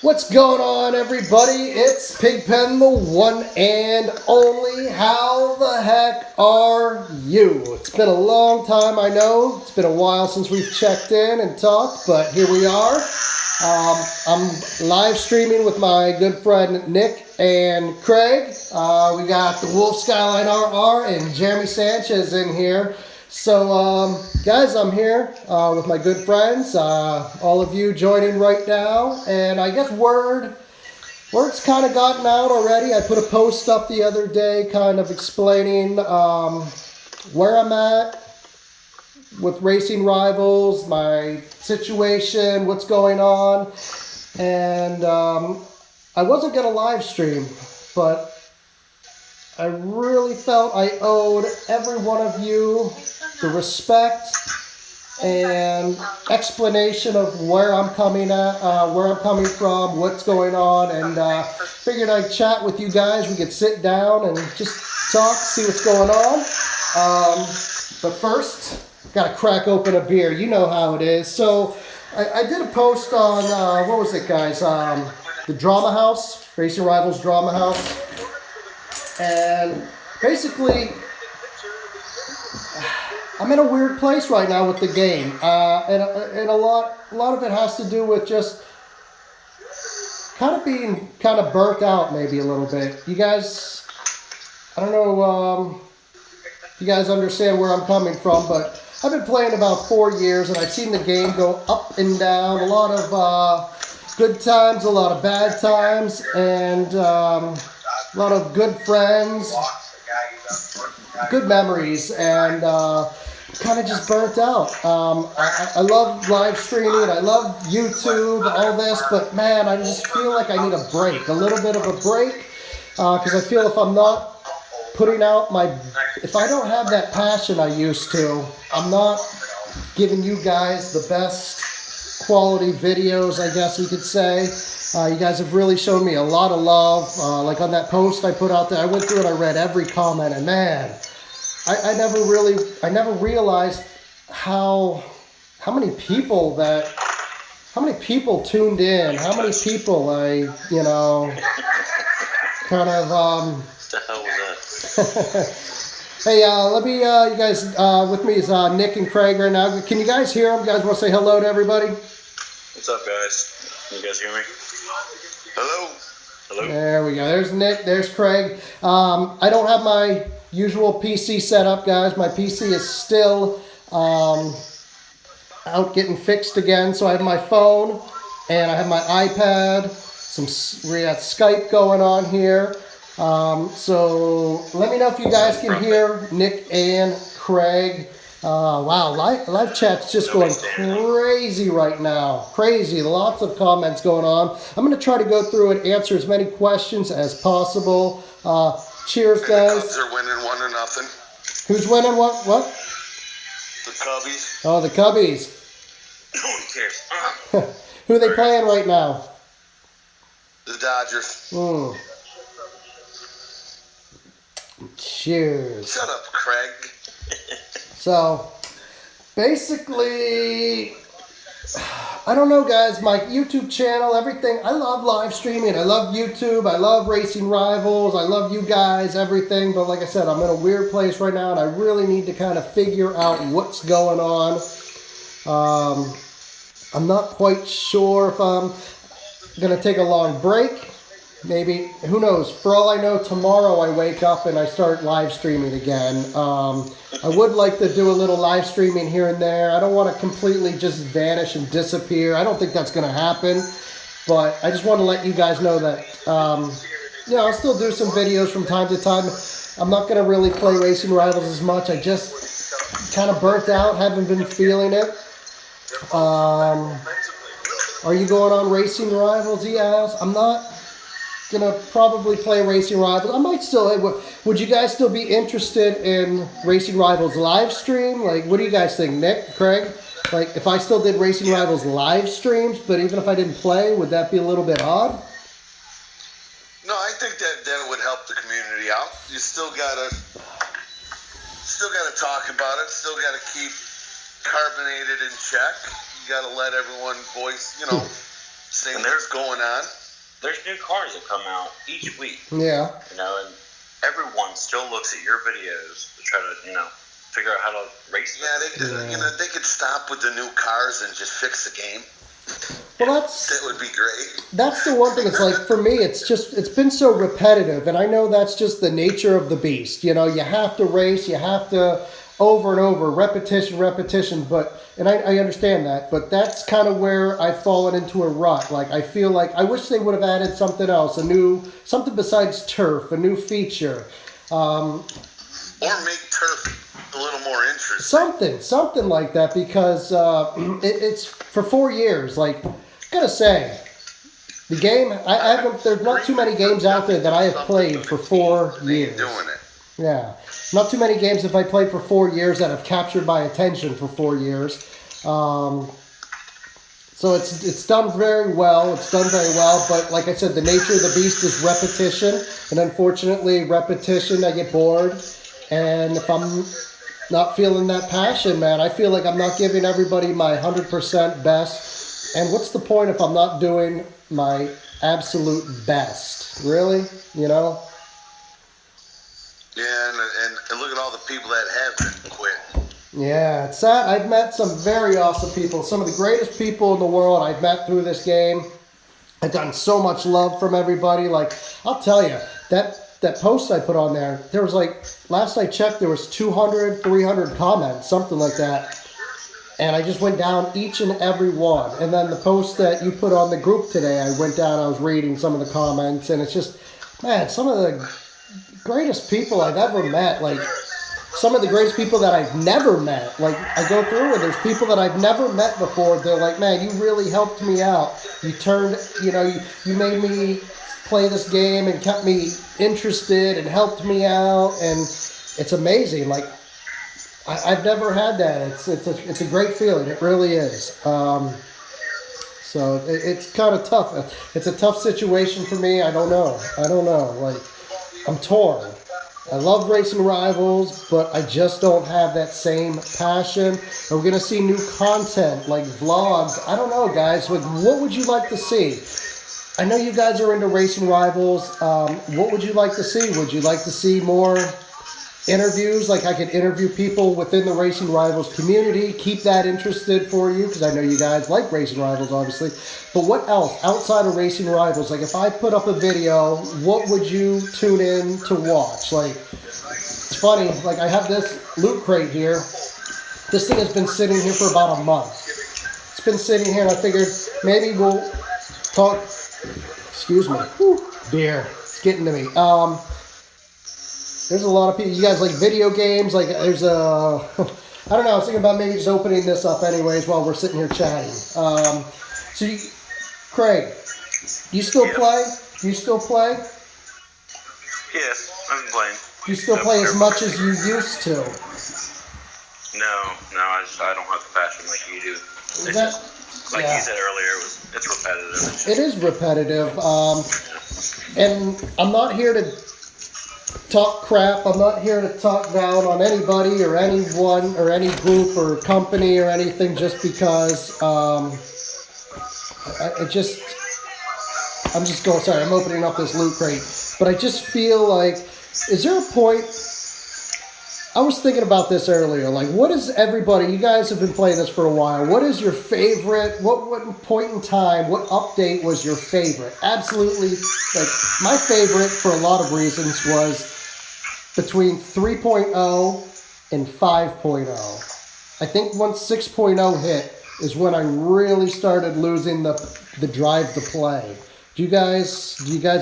What's going on, everybody? It's Pigpen, the one and only. How the heck are you? It's been a long time, I know. It's been a while since we've checked in and talked, but here we are. I'm live streaming with my good friend Nick and Craig. We got the Wolf Skyline RR and Jeremy Sanchez in here. So, guys, I'm here with my good friends, all of you joining right now, and I guess word's kind of gotten out already. I put a post up the other day kind of explaining where I'm at with Racing Rivals, my situation, what's going on, and I wasn't going to live stream, but I really felt I owed every one of you the respect and explanation of where I'm coming from, what's going on, and figured I'd chat with you guys. We could sit down and just talk, see what's going on. But first, gotta crack open a beer. You know how it is. So I did a post on what was it, guys? The Drama House, Racing Rivals Drama House, and basically, I'm in a weird place right now with the game, and a lot of it has to do with just kind of being kind of burnt out, maybe a little bit. You guys, I don't know if you guys understand where I'm coming from, but I've been playing about 4 years, and I've seen the game go up and down, a lot of good times, a lot of bad times, and a lot of good friends, good memories, and kind of just burnt out. I love live streaming, I love YouTube, all this, but man, I just feel like I need a break, a little bit of a break, because I feel if I'm not putting out if I don't have that passion I used to, I'm not giving you guys the best quality videos, I guess we could say. You guys have really shown me a lot of love. Like on that post I put out there, I went through it, I read every comment, and man, I never realized how many people tuned in, how many people kind of What the hell was that? Hey, let me, you guys, with me is Nick and Craig right now. Can you guys hear them? You guys want to say hello to everybody? What's up, guys? Can you guys hear me? Hello? Hello? There we go. There's Nick. There's Craig. I don't have my usual PC set up, guys. My PC is still out getting fixed again. So I have my phone and I have my iPad. We got Skype going on here. So let me know if you guys can hear Nick and Craig. Wow, live chat's just going crazy right now. Crazy, lots of comments going on. I'm going to try to go through and answer as many questions as possible. Cheers, guys. The Cubs are winning 1-0. Who's winning what? The Cubbies. Oh, the Cubbies. Who cares? Who are they playing right now? The Dodgers. Cheers. Shut up, Craig. So, basically, I don't know, guys, my YouTube channel, everything, I love live streaming, I love YouTube, I love Racing Rivals, I love you guys, everything, but like I said, I'm in a weird place right now, and I really need to kind of figure out what's going on. I'm not quite sure if I'm going to take a long break. Maybe, who knows, for all I know, tomorrow I wake up and I start live streaming again. I would like to do a little live streaming here and there. I don't want to completely just vanish and disappear. I don't think that's going to happen, but I just want to let you guys know that, I'll still do some videos from time to time. I'm not going to really play Racing Rivals as much. I just kind of burnt out, haven't been feeling it. Are you going on Racing Rivals, he asked? I'm not gonna probably play Racing Rivals. I might still. Would you guys still be interested in Racing Rivals live stream? Like, what do you guys think, Nick, Craig? Like, if I still did Racing Rivals live streams, but even if I didn't play, would that be a little bit odd? No, I think that would help the community out. You still gotta talk about it. Still gotta keep Carbonated in check. You gotta let everyone voice, seeing And what's going on. There's new cars that come out each week. Yeah. You know, and everyone still looks at your videos to try to, figure out how to race them. Yeah, they could stop with the new cars and just fix the game. Well, That would be great. that's the one thing. It's like, for me, it's been so repetitive, and I know that's just the nature of the beast. You know, you have to race, you have to over and over, repetition, and I understand that, but that's kind of where I've fallen into a rut. Like, I feel like I wish they would have added something else, something besides turf, a new feature. Or make turf a little more interesting. Something like that, because it's for 4 years. Like, gotta say, the game, I haven't. There's not too many games out there that I have played for 4 years. Doing it. Yeah, not too many games have I played for 4 years that have captured my attention for 4 years. So it's done very well. It's done very well, but like I said, the nature of the beast is repetition, and unfortunately, repetition, I get bored. And if I'm not feeling that passion, man, I feel like I'm not giving everybody my 100% best. And what's the point if I'm not doing my absolute best? Really? You know? Yeah, and look at all the people that have been quit. Yeah, it's sad. I've met some very awesome people. Some of the greatest people in the world I've met through this game. I've gotten so much love from everybody. Like, I'll tell you, that post I put on there was like, last I checked, there was 200, 300 comments, something like that. And I just went down each and every one. And then the post that you put on the group today, I went down, I was reading some of the comments, and it's just, man, some of the greatest people I've ever met. Like, some of the greatest people that I've never met. Like, I go through and there's people that I've never met before. They're like, man, you really helped me out. You turned, you made me play this game and kept me interested and helped me out. And it's amazing. Like, I've never had that. It's a great feeling. It really is. So it's kind of tough. It's a tough situation for me. I don't know. Like, I'm torn. I love racing rivals, but I just don't have that same passion. We're going to see new content, like vlogs. I don't know, guys. Like, what would you like to see? I know you guys are into racing rivals. What would you like to see? Would you like to see more interviews? Like, I could interview people within the Racing Rivals community, keep that interested for you, because I know you guys like Racing Rivals, obviously. But what else outside of Racing Rivals? Like, if I put up a video, what would you tune in to watch? Like, it's funny, like, I have this loot crate here. This thing has been sitting here for about a month. It's been sitting here, and I figured maybe we'll talk. Excuse me. Whew, beer. It's getting to me. There's a lot of people. You guys like video games? Like, there's a, I don't know. I was thinking about maybe just opening this up anyways while we're sitting here chatting. So, Craig, you still play? Do you still play? Yes, I've been playing. Do you still play as much as you used to? No, I don't have the passion like you do. Is It's that, just, like yeah. you said earlier, it's repetitive. It is repetitive. And I'm not here to talk crap. I'm not here to talk down on anybody or anyone or any group or company or anything just because I'm just going, sorry, I'm opening up this loot crate. But I just feel like, is there a point, I was thinking about this earlier, like, what is everybody, you guys have been playing this for a while, what is your favorite, what point in time, what update was your favorite? Absolutely, like, my favorite, for a lot of reasons, was between 3.0 and 5.0. I think once 6.0 hit is when I really started losing the drive to play. Do you guys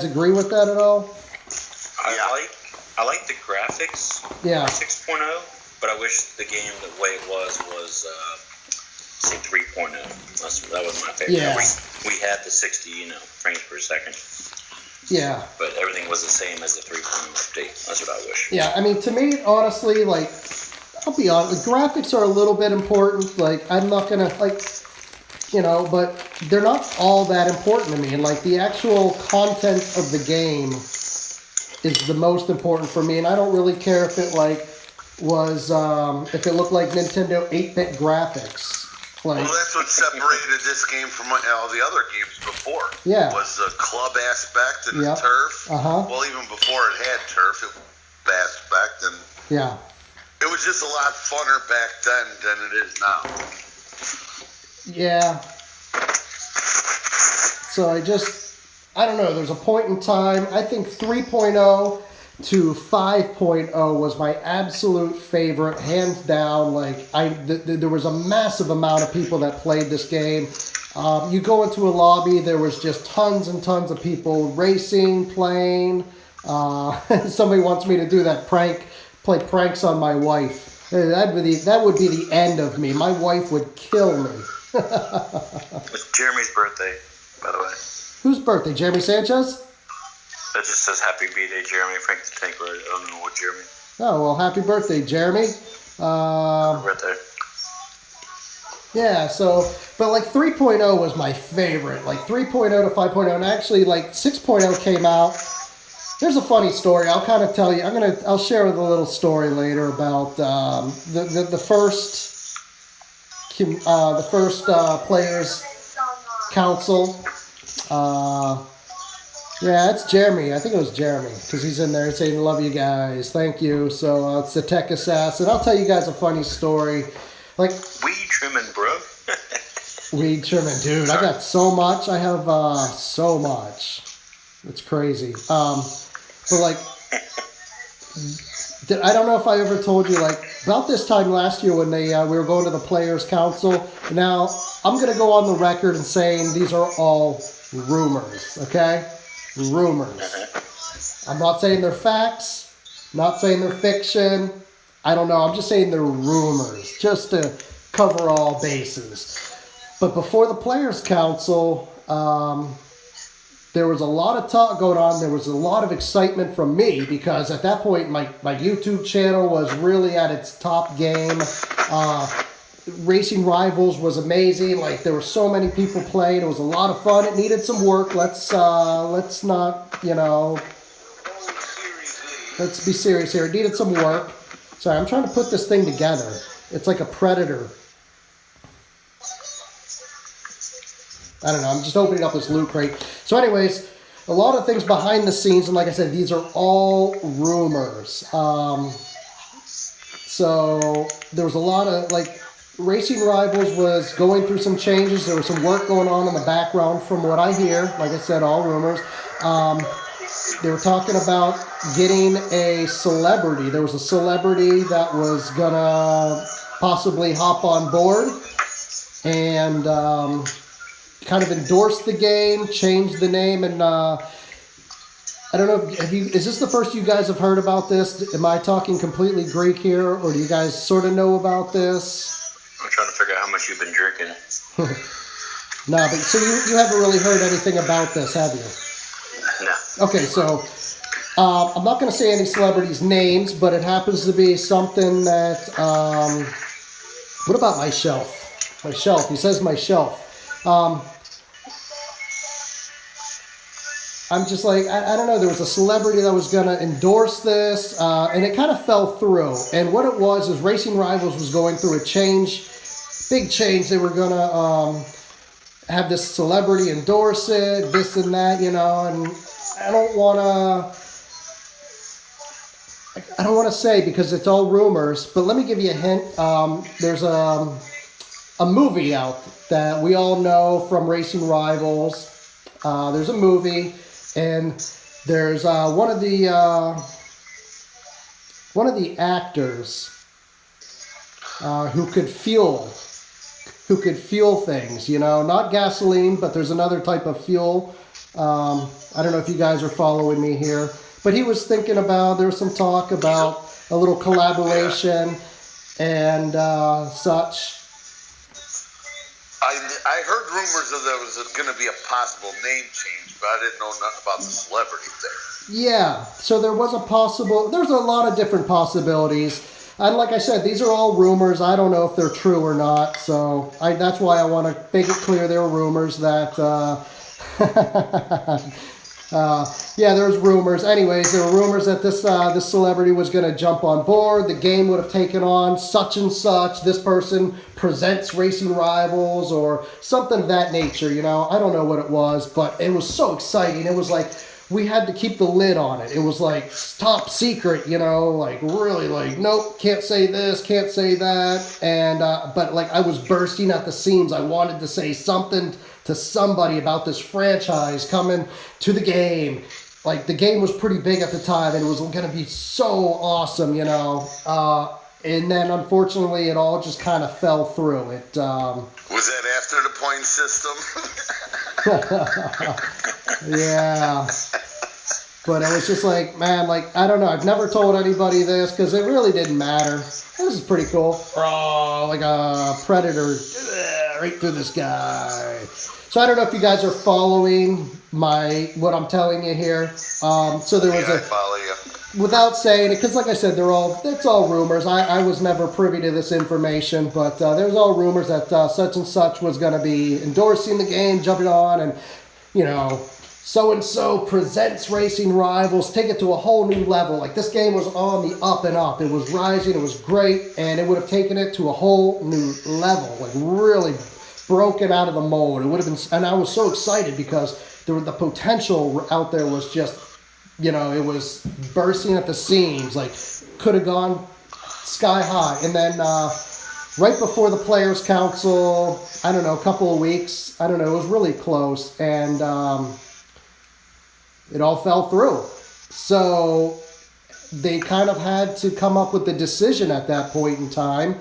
agree with that at all? I like the graphics Yeah. for 6.0, but I wish the game the way it was say 3.0. That was my favorite. Yeah. We had the 60 frames per second. Yeah. But everything was the same as the 3.0 update. That's what I wish. Yeah, I mean, to me, honestly, like, I'll be honest, the graphics are a little bit important. Like, I'm not gonna, like, but they're not all that important to me. And, like, the actual content of the game is the most important for me. And I don't really care if it, like, was, if it looked like Nintendo 8-bit graphics. Like, well, that's what separated this game from all the other games before. Yeah. Was the club aspect and Yep. the turf. Uh-huh. Well, even before it had turf, it was aspect, and yeah. it was just a lot funner back then than it is now. Yeah. So I don't know, there's a point in time, I think 3.0 to 5.0 was my absolute favorite, hands down. Like, there was a massive amount of people that played this game. You go into a lobby, there was just tons and tons of people racing, playing. Somebody wants me to do that prank, play pranks on my wife. That would be the end of me. My wife would kill me. It's Jeremy's birthday, by the way. Whose birthday? Jeremy Sanchez? That just says happy B-Day, Jeremy. Frank the Tank, I don't know what Jeremy. Oh, well, happy birthday, Jeremy. Birthday. Yeah, so, but like 3.0 was my favorite. Like 3.0 to 5.0, and actually like 6.0 came out. There's a funny story. I'll kind of tell you. I'll share with a little story later about the first players council. Yeah, it's Jeremy. I think it was Jeremy, because he's in there saying, love you guys, thank you. So it's the Tech Assassin. I'll tell you guys a funny story. Like, weed trimming, bro. weed trimming, dude. I got so much. I have so much. It's crazy. But like, I don't know if I ever told you, like, about this time last year when we were going to the Players Council. Now, I'm going to go on the record and saying these are all rumors, okay? Rumors. I'm not saying they're facts, not saying they're fiction. I don't know. I'm just saying they're rumors, just to cover all bases. But before the Players Council, there was a lot of talk going on. There was a lot of excitement from me because at that point, my YouTube channel was really at its top game. Racing Rivals was amazing. Like, there were so many people playing. It was a lot of fun. It needed some work. Let's not, let's be serious here. It needed some work. Sorry, I'm trying to put this thing together. It's like a predator. I don't know. I'm just opening up this loot crate. So anyways, a lot of things behind the scenes. And like I said, these are all rumors. So there was a lot of, like, Racing Rivals was going through some changes. There was some work going on in the background from what I hear. Like I said, all rumors. They were talking about getting a celebrity. There was a celebrity that was going to possibly hop on board and kind of endorse the game, change the name, and I don't know, is this the first you guys have heard about this? Am I talking completely Greek here, or do you guys sort of know about this? I'm trying to figure out how much you've been drinking. No, but so you haven't really heard anything about this, have you? No. Okay, so I'm not going to say any celebrities' names, but it happens to be something that, what about my shelf? My shelf, he says my shelf. I'm just like, I don't know, there was a celebrity that was going to endorse this, and it kind of fell through. And what it was is Racing Rivals was going through a change, big change. They were going to have this celebrity endorse it, this and that, and I don't want to say because it's all rumors, but let me give you a hint. There's a movie out that we all know from Racing Rivals. There's a movie, and there's one of the actors who could fuel things, not gasoline, but there's another type of fuel. I don't know if you guys are following me here, but he was thinking about, there was some talk about a little collaboration and such. I heard rumors that there was going to be a possible name change, but I didn't know nothing about the celebrity thing. Yeah, so there's a lot of different possibilities. And like I said, these are all rumors. I don't know if they're true or not, so that's why I want to make it clear they're rumors that, I Yeah, there's rumors. Anyways, there were rumors that this celebrity was going to jump on board. The game would have taken on such and such. This person presents Racing Rivals or something of that nature, you know. I don't know what it was, but it was so exciting. It was like we had to keep the lid on it. It was like top secret, you know, like really like, nope, can't say this, can't say that. And, but like I was bursting at the seams. I wanted to say something to somebody about this franchise coming to the game. Like the game was pretty big at the time and it was going to be so awesome, you know. And then unfortunately it all just kind of fell through. It was that after the point system? Yeah. But it was just like, man, like, I don't know. I've never told anybody this because it really didn't matter. This is pretty cool. Oh, like a predator right through this guy. So I don't know if you guys are following what I'm telling you here. So there was I follow you. Without saying it, because like I said, it's all rumors. I was never privy to this information, but there's all rumors that such and such was going to be endorsing the game, jumping on, and, you know, so-and-so presents Racing Rivals, take it to a whole new level. Like, this game was on the up and up. It was rising, it was great, and it would have taken it to a whole new level, like really broken out of the mold. It would have been, and I was so excited because the potential out there was just, you know, it was bursting at the seams, like could have gone sky high. And then right before the Players Council, I don't know, a couple of weeks, I don't know, it was really close, and it all fell through. So they kind of had to come up with the decision at that point in time,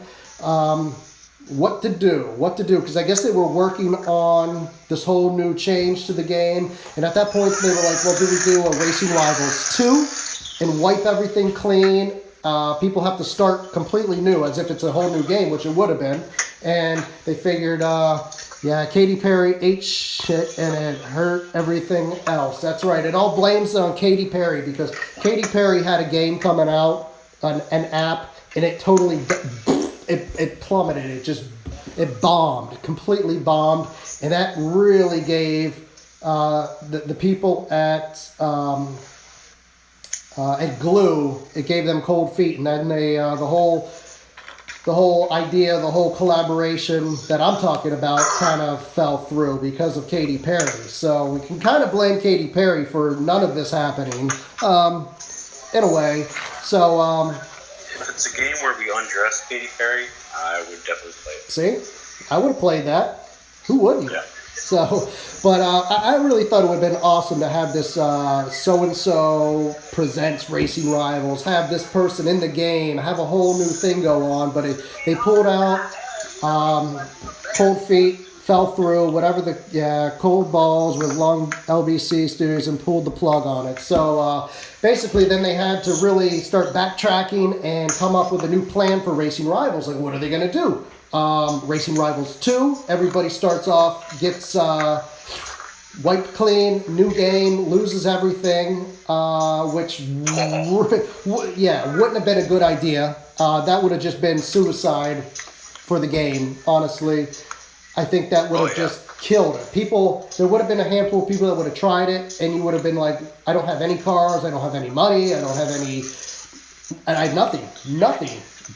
what to do, because I guess they were working on this whole new change to the game, and at that point they were like, well, do we do a Racing Rivals 2 and wipe everything clean? People have to start completely new as if it's a whole new game, which it would have been, and they figured, yeah, Katy Perry ate shit and it hurt everything else. That's right, it all blames on Katy Perry because Katy Perry had a game coming out, an app, and it totally... It plummeted. It bombed, completely bombed, and that really gave the people at Glue, it gave them cold feet, and then they the whole idea, the whole collaboration that I'm talking about kind of fell through because of Katy Perry. So we can kind of blame Katy Perry for none of this happening, in a way. So. If it's a game where we undress Katy Perry, I would definitely play it. See? I would have played that. Who wouldn't? Yeah. So, but I really thought it would have been awesome to have this so-and-so presents Racing Rivals, have this person in the game, have a whole new thing go on, but they pulled out cold feet, fell through, whatever cold balls with long LBC Studios and pulled the plug on it. So basically then they had to really start backtracking and come up with a new plan for Racing Rivals. Like, what are they going to do? Racing Rivals 2, everybody starts off, gets wiped clean, new game, loses everything, which, wouldn't have been a good idea. That would have just been suicide for the game, honestly. I think that would have just killed it. There would have been a handful of people that would have tried it, and you would have been like, I don't have any cars, I don't have any money, I have nothing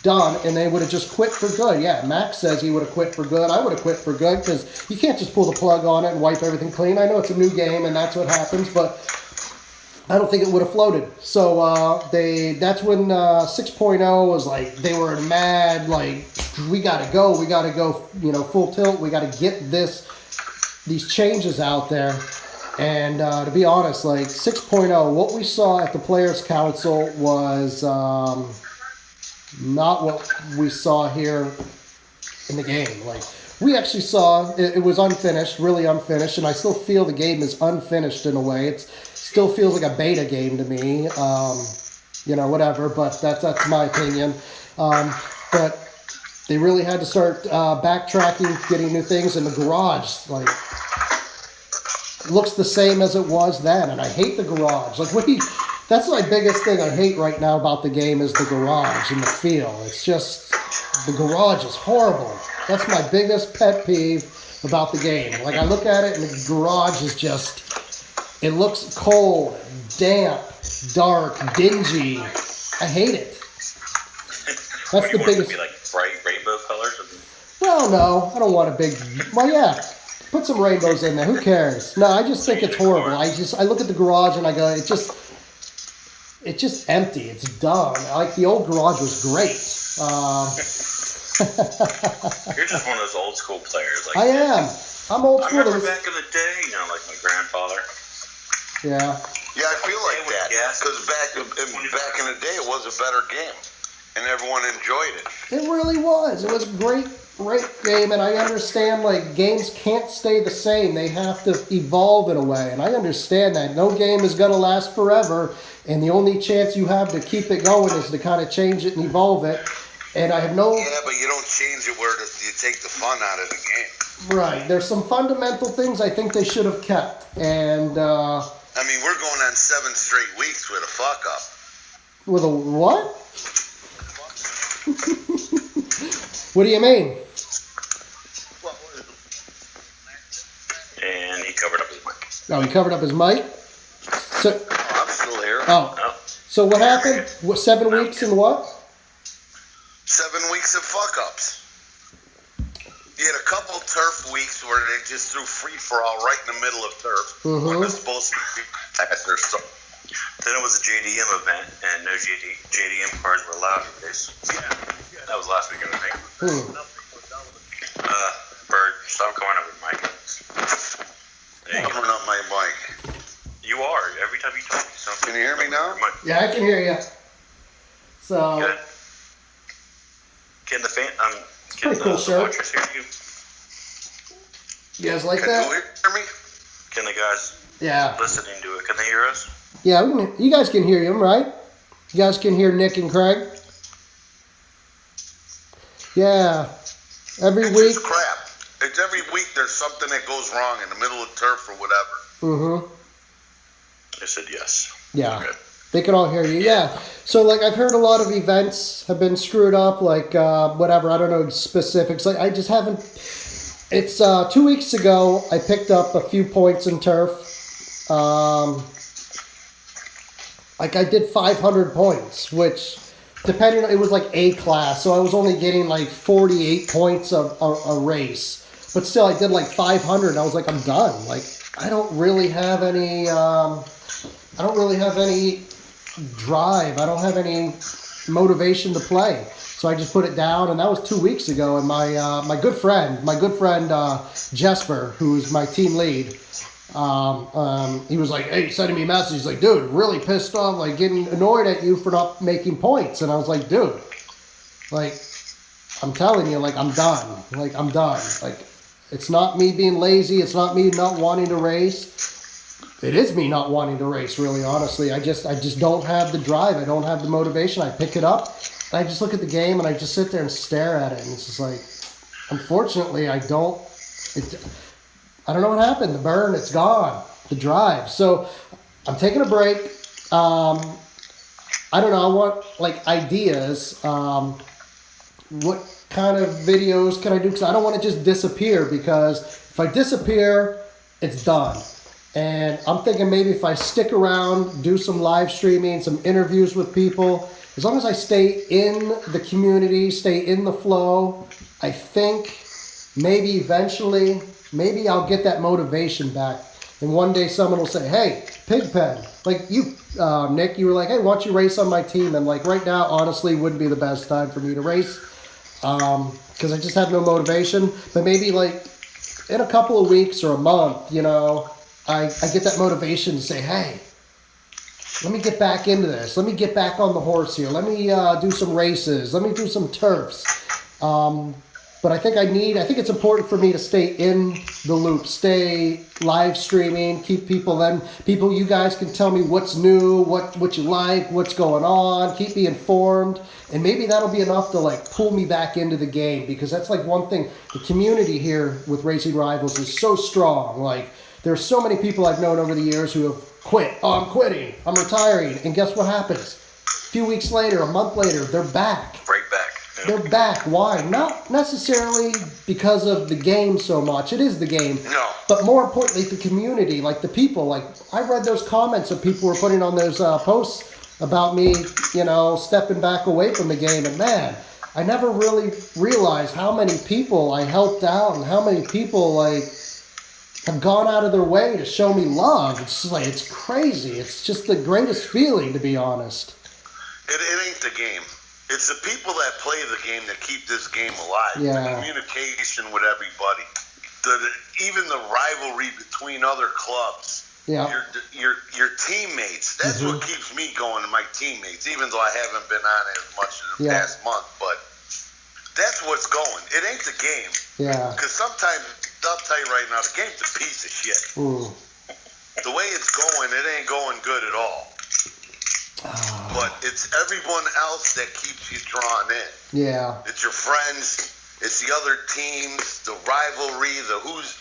done, and they would have just quit for good. Yeah, Max says he would have quit for good. I would have quit for good, because you can't just pull the plug on it and wipe everything clean. I know it's a new game, and that's what happens, but I don't think it would have floated. So that's when 6.0 was like, they were mad, like, we gotta go, full tilt, we gotta get these changes out there. And to be honest, like 6.0, what we saw at the Players Council was not what we saw here in the game. Like, we actually saw, it was unfinished, really unfinished, and I still feel the game is unfinished in a way. It still feels like a beta game to me, whatever, but that's my opinion. But they really had to start backtracking, getting new things, and the garage, like, looks the same as it was then, and I hate the garage. Like, that's my biggest thing I hate right now about the game is the garage and the feel. It's just, the garage is horrible. That's my biggest pet peeve about the game. Like, I look at it and the garage is just, It looks cold, damp, dark, dingy. I hate it. That's the biggest. To be like bright rainbow colors. Well, no, I don't want a big. Well, yeah, put some rainbows in there. Who cares? No, I just think it's horrible. I look at the garage and I go, it's just empty. It's dumb. Like the old garage was great. You're just one of those old school players. Like I am. I'm old I school. remember back in the day, like my grandfather. Yeah. Yeah, I feel like that gas. because back in the day, it was a better game, and everyone enjoyed it. It really was. It was a great game, and I understand, like, games can't stay the same. They have to evolve in a way, and I understand that. No game is going to last forever, and the only chance you have to keep it going is to kind of change it and evolve it, and I have no... Yeah, but you don't change it where you take the fun out of the game. Right. There's some fundamental things I think they should have kept, and... I mean, we're going on 7 straight weeks with a fuck-up. With a what? What do you mean? And he covered up his mic. Oh, he covered up his mic? So, I'm still here. oh. So what happened? What, 7 weeks and what? 7 weeks of fuck-ups. You had a couple turf weeks where they just threw free-for-all right in the middle of turf. When it's supposed to be faster. So. Then it was a JDM event, and no JDM cars were allowed to race. Yeah. That was last weekend, I think. Bird, stop coming up with Mike. There you go. Coming up my mic. You are. Every time you talk, Can you hear me now? Yeah, I can hear you. So... Good. Can the fan... pretty cool show. Watchers hear you? You guys like Can that? you hear me? Can the guys listening to it, can they hear us? Yeah, you guys can hear him, right? You guys can hear Nick and Craig? Yeah. Every It's week. just crap. It's every week there's something that goes wrong in the middle of turf or whatever. I said yes. Yeah. Okay. They can all hear you. Yeah. So, like, I've heard a lot of events have been screwed up, like, whatever. I don't know specifics. Like, I just haven't... It's 2 weeks ago, I picked up a few points in turf. Like, I did 500 points, which, depending on... It was, like, A class, so I was only getting, like, 48 points a race. But still, I did, like, 500, and I was like, I'm done. Like, I don't really have any... drive. I don't have any motivation to play. So I just put it down, and that was 2 weeks ago. And my good friend Jesper, who's my team lead, he was like, hey, sending me a message. He's like, dude, really pissed off, like getting annoyed at you for not making points. And I was like, dude, like, I'm telling you, like, I'm done. Like, I'm done. Like, it's not me being lazy. It's not me not wanting to race. It is me not wanting to race, really, honestly. I just don't have the drive. I don't have the motivation. I pick it up, and I just look at the game, and I just sit there and stare at it. And it's just like, unfortunately, I don't know what happened. The burn, it's gone. The drive. So I'm taking a break. I don't know. I want, like, ideas. What kind of videos can I do? Because I don't want to just disappear, because if I disappear, it's done. And I'm thinking maybe if I stick around, do some live streaming, some interviews with people, as long as I stay in the community, stay in the flow, I think maybe eventually, maybe I'll get that motivation back. And one day someone will say, hey, Pigpen, like you, Nick, you were like, hey, why don't you race on my team? And like right now, honestly, wouldn't be the best time for me to race because I just have no motivation. But maybe like in a couple of weeks or a month, you know, I get that motivation to say, hey, let me get back into this. Let me get back on the horse here. Let me do some races. Let me do some turfs. But I think it's important for me to stay in the loop, stay live streaming, keep people, you guys can tell me what's new, what you like, what's going on, keep me informed. And maybe that'll be enough to like pull me back into the game, because that's like one thing. The community here with Racing Rivals is so strong. Like, there's so many people I've known over the years who have quit. Oh, I'm quitting. I'm retiring. And guess what happens? A few weeks later, a month later, they're back. Right back. they're back. Why? Not necessarily because of the game so much. It is the game. No. But more importantly, the community, like the people. Like, I read those comments that people were putting on those posts about me, stepping back away from the game. And man, I never really realized how many people I helped out and how many people, like, have gone out of their way to show me love. It's just like, it's crazy. It's just the greatest feeling, to be honest. It ain't the game. It's the people that play the game that keep this game alive. Yeah. The communication with everybody. Even the rivalry between other clubs. Yeah. Your teammates. That's what keeps me going, my teammates, even though I haven't been on it as much in the past month. But that's what's going. It ain't the game. Yeah. Because sometimes, I'll tell you right now, the game's a piece of shit. Ooh. The way it's going, it ain't going good at all. But it's everyone else that keeps you drawn in. Yeah. It's your friends. It's the other teams. The rivalry. The who's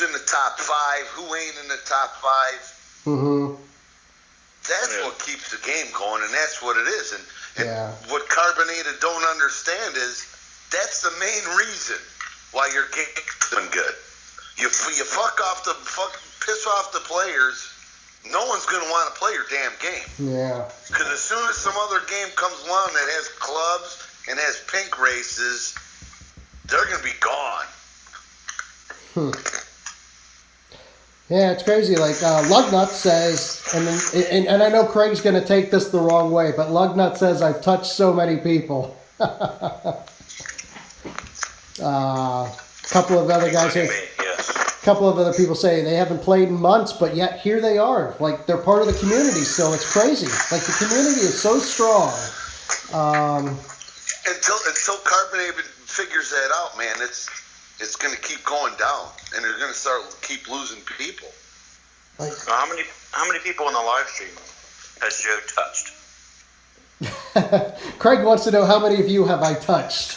in the top 5. Who ain't in the top 5. Mm-hmm. That's what keeps the game going, and that's what it is. And what Carbonated don't understand is that's the main reason why your game's doing good. You piss off the players. No one's going to want to play your damn game. Yeah. Because as soon as some other game comes along that has clubs and has pink races, they're going to be gone. Yeah, it's crazy. Like, Lugnut says, and I know Craig's going to take this the wrong way, but Lugnut says, I've touched so many people. Couple of other guys here. Couple of other people say they haven't played in months, but yet here they are. Like, they're part of the community still. It's crazy. Like, the community is so strong. Until Carbonated figures that out, man, it's going to keep going down, and they're going to keep losing people. Like, how many people in the live stream has Joe touched? Craig wants to know how many of you have I touched.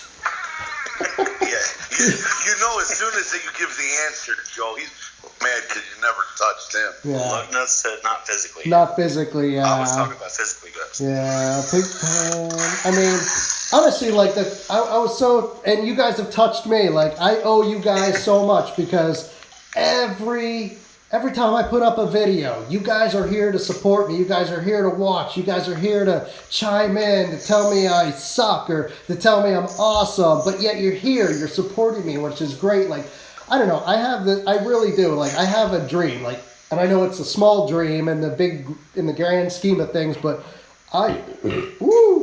As soon as you give the answer to Joe, he's mad because you never touched him. Yeah. Lugnut said not physically. Not physically, yeah. I was talking about physically, guys. Yeah, I mean, honestly, like, I was so, and you guys have touched me. Like, I owe you guys so much because every time I put up a video, you guys are here to support me. You guys are here to watch. You guys are here to chime in, to tell me I suck or to tell me I'm awesome. But yet you're here. You're supporting me, which is great. Like, I don't know. I really do. Like, I have a dream. Like, and I know it's a small dream in the grand scheme of things, but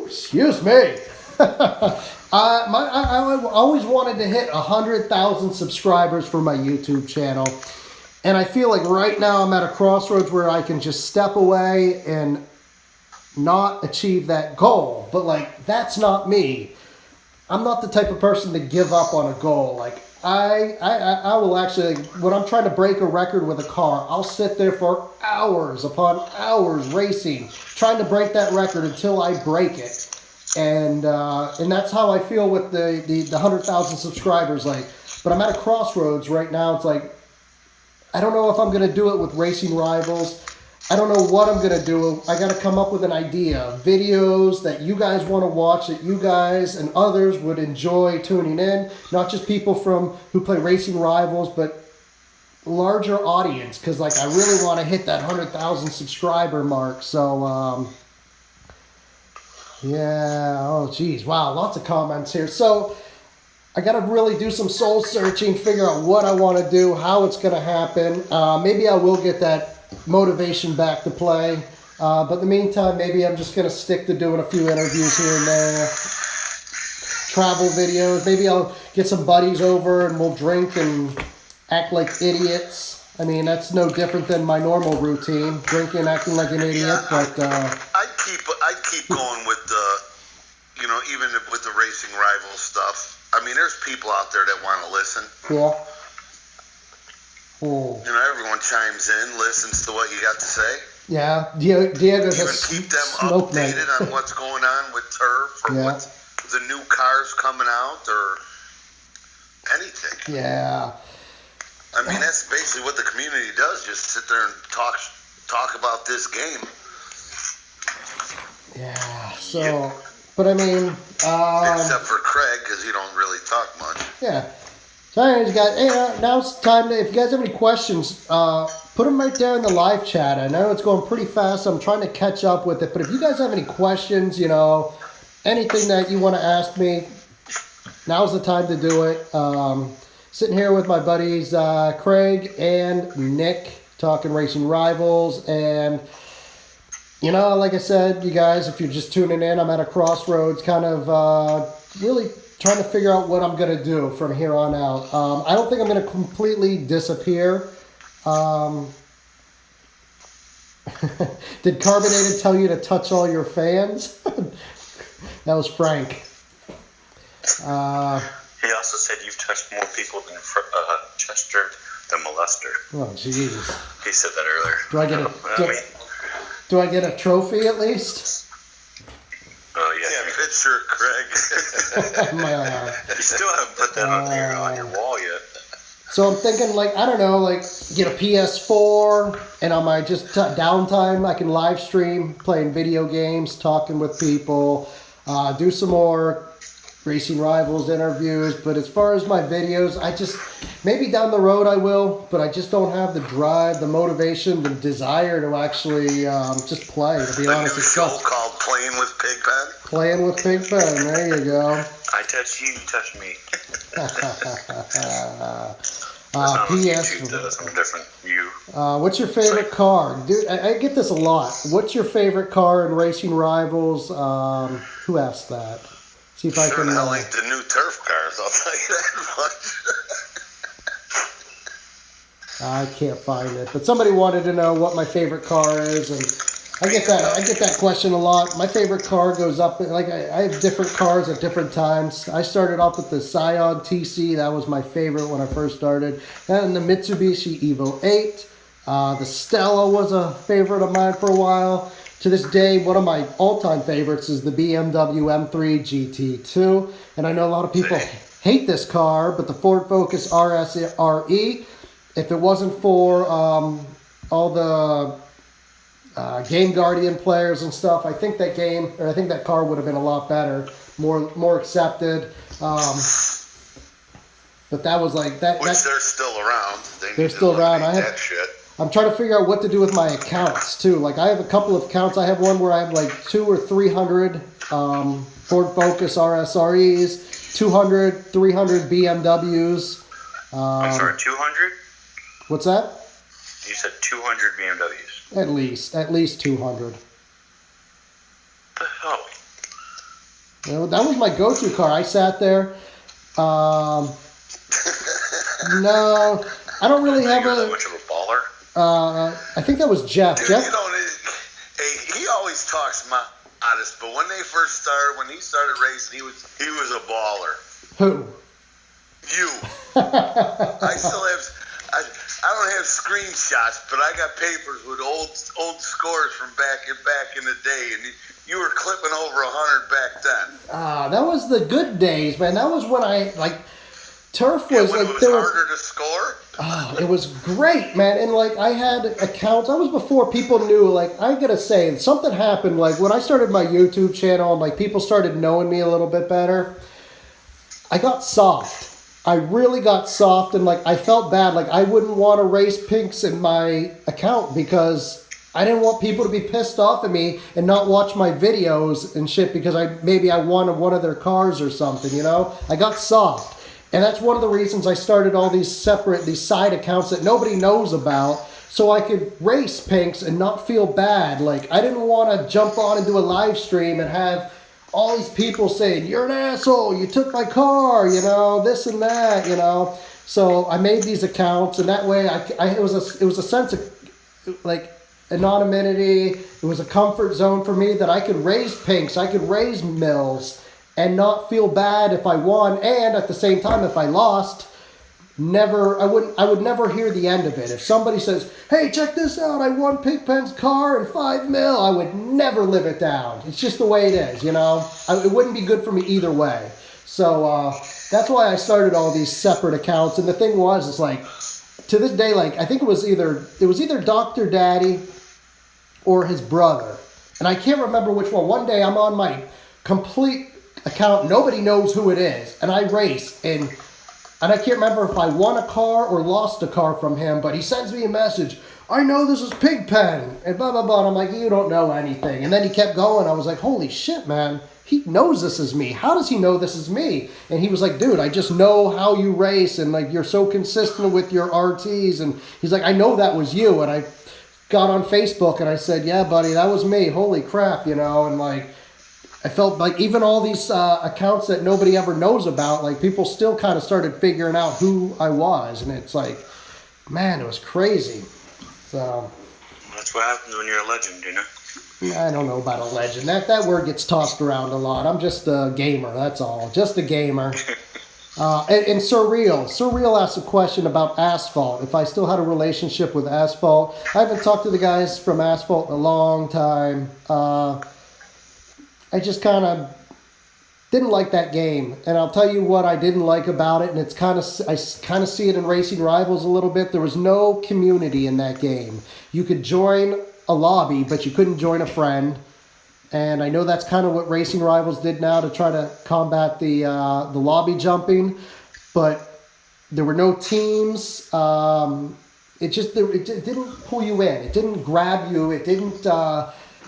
excuse me. I always wanted to hit 100,000 subscribers for my YouTube channel. And I feel like right now I'm at a crossroads where I can just step away and not achieve that goal. But, like, that's not me. I'm not the type of person to give up on a goal. Like, I will actually, when I'm trying to break a record with a car, I'll sit there for hours upon hours racing, trying to break that record until I break it. And that's how I feel with the 100,000 subscribers. Like, but I'm at a crossroads right now. It's like, I don't know if I'm going to do it with Racing Rivals. I don't know what I'm going to do. I got to come up with an idea. Videos that you guys want to watch, that you guys and others would enjoy tuning in. Not just people who play Racing Rivals, but larger audience. Because, like, I really want to hit that 100,000 subscriber mark. So, yeah. Oh, geez. Wow. Lots of comments here. So, I got to really do some soul searching, figure out what I want to do, how it's going to happen. Maybe I will get that motivation back to play. But in the meantime, maybe I'm just going to stick to doing a few interviews here and there. Travel videos. Maybe I'll get some buddies over and we'll drink and act like idiots. I mean, that's no different than my normal routine. Drinking, acting like an idiot. But I'd keep going with even with the Racing Rivals stuff. I mean, there's people out there that want to listen. Yeah. Oh. Everyone chimes in, listens to what you got to say. Yeah. Diego Even keep them updated on what's going on with turf or what the new cars coming out or anything. Yeah. I mean, that's basically what the community does. Just sit there and talk about this game. Yeah. So... But I mean, except for Craig, because you don't really talk much. Yeah. So anyways, guys, now it's time to, if you guys have any questions, put them right there in the live chat. I know it's going pretty fast. I'm trying to catch up with it. But if you guys have any questions, anything that you want to ask me, now's the time to do it. Sitting here with my buddies Craig and Nick, talking Racing Rivals. And, like I said, you guys, if you're just tuning in, I'm at a crossroads, kind of really trying to figure out what I'm going to do from here on out. I don't think I'm going to completely disappear. Did Carbonated tell you to touch all your fans? That was Frank. He also said you've touched more people than Chester the molester. Oh, jeez. He said that earlier. Do I get a trophy at least? Oh, yeah. Picture, Craig. You still haven't put that on your wall yet. So I'm thinking, I don't know, get a PS4, and on my just downtime, I can live stream playing video games, talking with people, do some more Racing Rivals interviews. But as far as my videos, maybe down the road I will, but I just don't have the drive, the motivation, the desire to actually just play, to be honest. It's a new show called Playing with Pigpen. Playing with Pigpen, there you go. I touch you, you touch me. P.S. different. What's your favorite car? Dude, I get this a lot. What's your favorite car in Racing Rivals? Who asked that? See if I can. I like the new turf cars, I'll tell you that much. I can't find it. But somebody wanted to know what my favorite car is, and I get that question a lot. My favorite car goes up, I have different cars at different times. I started off with the Scion TC. That was my favorite when I first started. Then the Mitsubishi Evo 8. The Stella was a favorite of mine for a while. To this day, one of my all-time favorites is the BMW M3 GT2. And I know a lot of people hate this car, but the Ford Focus RSRE, if it wasn't for all the Game Guardian players and stuff, I think that car would have been a lot better, more accepted. But that was that. Which they're still around. They're still around. That shit. I'm trying to figure out what to do with my accounts too. I have a couple of accounts. I have one where I have 200 or 300 Ford Focus RSREs, 200, 300 BMWs. I'm sorry, 200? What's that? You said 200 BMWs. At least 200. What the hell? That was my go-to car. I sat there. No, I don't really have that much of a baller. I think that was Jeff. Dude, Jeff. He always talks modest, but when he started racing, he was a baller. Who? You. I still have. I don't have screenshots, but I got papers with old scores from back in the day, and you were clipping over 100 back then. That was the good days, man. That was when turf was when it was harder to score. Oh, it was great, man. And I had accounts. That was before people knew. I gotta say, something happened. When I started my YouTube channel, and people started knowing me a little bit better, I got soft. I really got soft, and I felt bad. I wouldn't want to race pinks in my account because I didn't want people to be pissed off at me and not watch my videos and shit because I wanted one of their cars or something. I got soft. And that's one of the reasons I started all these side accounts that nobody knows about, so I could race pinks and not feel bad. I didn't want to jump on and do a live stream and have all these people saying, "You're an asshole, you took my car, this and that, So I made these accounts, and that way it was a sense of anonymity. It was a comfort zone for me that I could raise pinks, I could raise mills, and not feel bad if I won, and at the same time, if I lost, I would never hear the end of it. If somebody says, "Hey, check this out, I won Pigpen's car and $5 million," I would never live it down. It's just the way it is, It wouldn't be good for me either way. So that's why I started all these separate accounts. And the thing was, it's to this day, I think it was either Dr. Daddy or his brother, and I can't remember which one. One day I'm on my complete account. Nobody knows who it is. And I race. And I can't remember if I won a car or lost a car from him, but he sends me a message. I know this is Pigpen. And blah, blah, blah. And I'm like, you don't know anything. And then he kept going. I was like, holy shit, man. He knows this is me. How does he know this is me? And he was like, dude, I just know how you race. And like, you're so consistent with your RTs. And he's like, I know that was you. And I got on Facebook and I said, yeah, buddy, that was me. Holy crap, you know. And like, I felt like even all these accounts that nobody ever knows about, like people still kind of started figuring out who I was. And it's like, man, it was crazy. So that's what happens when you're a legend, you know? I don't know about a legend. That word gets tossed around a lot. I'm just a gamer, that's all. Just a gamer. And Surreal asked a question about Asphalt. If I still had a relationship with Asphalt. I haven't talked to the guys from Asphalt in a long time. I just kind of didn't like that game. And I'll tell you what I didn't like about it, and it's I kind of see it in Racing Rivals a little bit. There was no community in that game. You could join a lobby, but you couldn't join a friend. And I know that's kind of what Racing Rivals did now to try to combat the lobby jumping. But there were no teams. It didn't pull you in. It didn't grab you. It didn't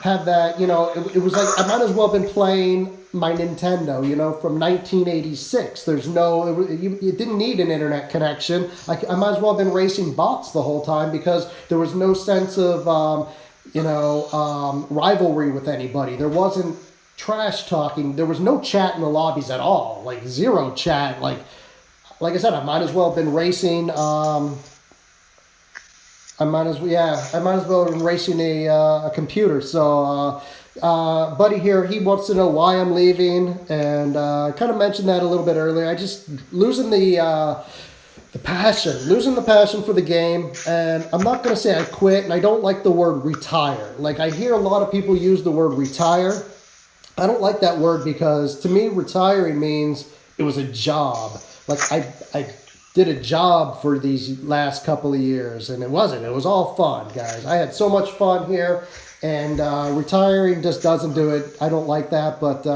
have that, you know, it was like I might as well have been playing my Nintendo, you know, from 1986. There's no, you didn't need an internet connection. I might as well have been racing bots the whole time because there was no sense of, rivalry with anybody. There wasn't trash talking. There was no chat in the lobbies at all, like zero chat. Like I said, I might as well have been racing, I might as well have been racing a computer. So, buddy here, he wants to know why I'm leaving, and I kind of mentioned that a little bit earlier. I just losing the passion for the game, and I'm not going to say I quit, and I don't like the word retire. Like, I hear a lot of people use the word retire. I don't like that word because, to me, retiring means it was a job. Like, I did a job for these last couple of years, and it wasn't. It was all fun, guys. I had so much fun here, and retiring just doesn't do it. I don't like that, but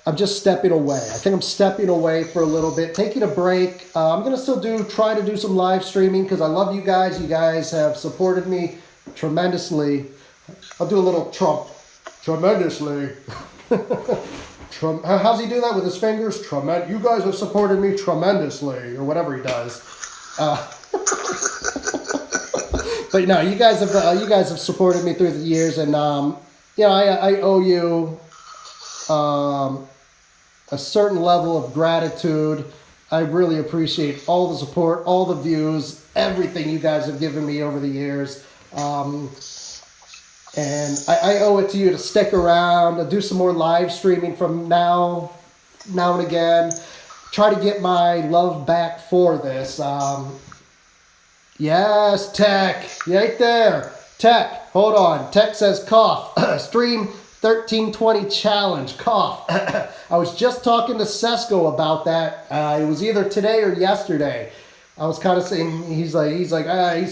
I'm just stepping away. I think I'm stepping away for a little bit, taking a break. I'm going to still try to do some live streaming because I love you guys. You guys have supported me tremendously. I'll do a little Trump. Tremendously. How's he do that with his fingers? You guys have supported me tremendously, or whatever he does. But no, you guys have supported me through the years, and I owe you a certain level of gratitude. I really appreciate all the support, all the views, everything you guys have given me over the years. And I owe it to you to stick around. I'll do some more live streaming from now and again. Try to get my love back for this. Yes, Tech. Right there. Tech, hold on. Tech says cough. Stream 1320 challenge. Cough. I was just talking to Sesko about that. It was either today or yesterday. I was kind of saying, he's like, I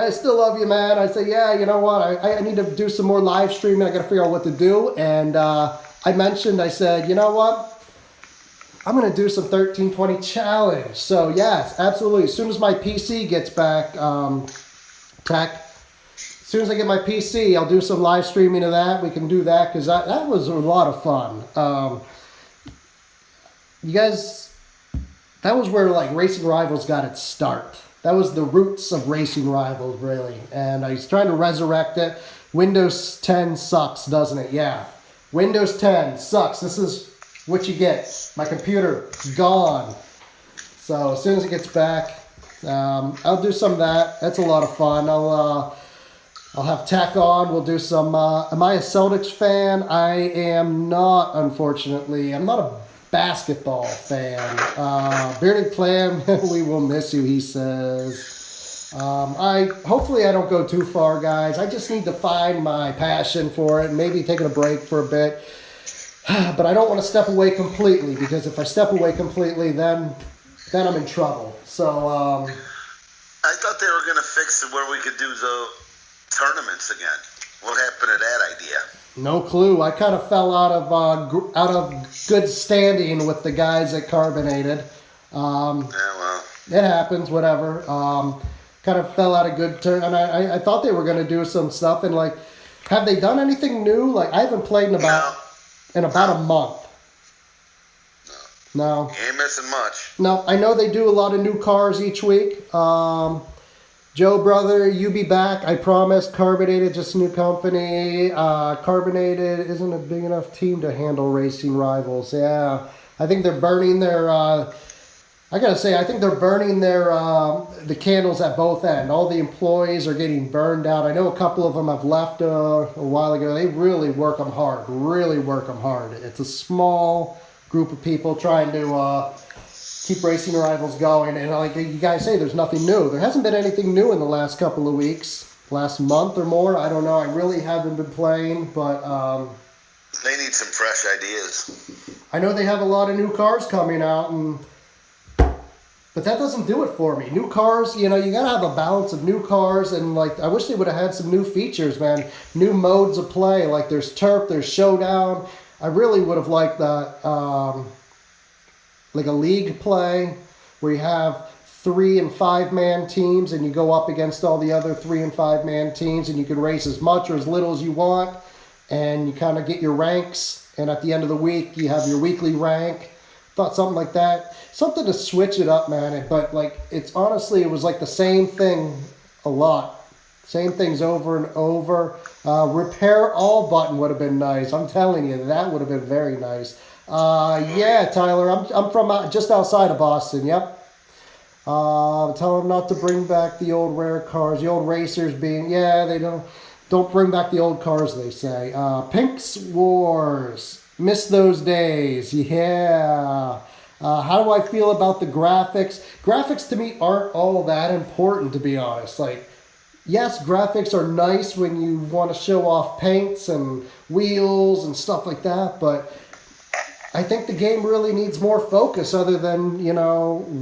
still love you, man. I say, yeah, you know what? I need to do some more live streaming. I got to figure out what to do. And I said, you know what? I'm going to do some 1320 challenge. So yes, absolutely. As soon as my PC gets back, Tech, as soon as I get my PC, I'll do some live streaming of that. We can do that because that was a lot of fun. You guys... That was where, like, Racing Rivals got its start. That was the roots of Racing Rivals, really. And I was trying to resurrect it. Windows 10 sucks, doesn't it? Yeah. Windows 10 sucks. This is what you get. My computer, gone. So as soon as it gets back, I'll do some of that. That's a lot of fun. I'll have Tech on. We'll do some... am I a Celtics fan? I am not, unfortunately. I'm not a basketball fan. Bearded Clam, we will miss you, he says. Hopefully I don't go too far, guys. I just need to find my passion for it, maybe taking a break for a bit. But I don't want to step away completely, because if I step away completely, then I'm in trouble. So, I thought they were going to fix it where we could do the tournaments again. What happened to that idea? No clue. I kind of fell out of good standing with the guys at Carbonated. Yeah, well. It happens, whatever. Kind of fell out of good turn, and I thought they were going to do some stuff. And like, have they done anything new? Like, I haven't played in about a month. No. You ain't missing much. No, I know they do a lot of new cars each week. Joe, brother, you be back. I promise. Carbonated, just a new company. Carbonated isn't a big enough team to handle racing rivals. Yeah, I think they're burning their. I gotta say, I think they're burning their the candles at both ends. All the employees are getting burned out. I know a couple of them have left a while ago. They really work them hard. Really work them hard. It's a small group of people trying to keep racing rivals going. And like you guys say, there's nothing new. There hasn't been anything new in the last couple of weeks, last month or more. I don't know. I really haven't been playing, but they need some fresh ideas. I know they have a lot of new cars coming out, but that doesn't do it for me. New cars, you gotta have a balance of new cars, and like I wish they would have had some new features, man. New modes of play, like there's turf, there's showdown. I really would have liked that. Like a league play where you have 3 and 5 man teams and you go up against all the other 3 and 5 man teams, and you can race as much or as little as you want, and you kind of get your ranks, and at the end of the week you have your weekly rank. Thought something like that, something to switch it up, man. But like it was like the same thing a lot, same things over and over. Repair all button would have been nice. I'm telling you, that would have been very nice. Yeah, Tyler, I'm from just outside of Boston. Yep. Tell them not to bring back the old rare cars. The old racers they don't bring back the old cars. They say. Pink's Wars. Miss those days. Yeah. How do I feel about the graphics? Graphics to me aren't all that important, to be honest. Like, yes, graphics are nice when you want to show off paints and wheels and stuff like that, but I think the game really needs more focus other than,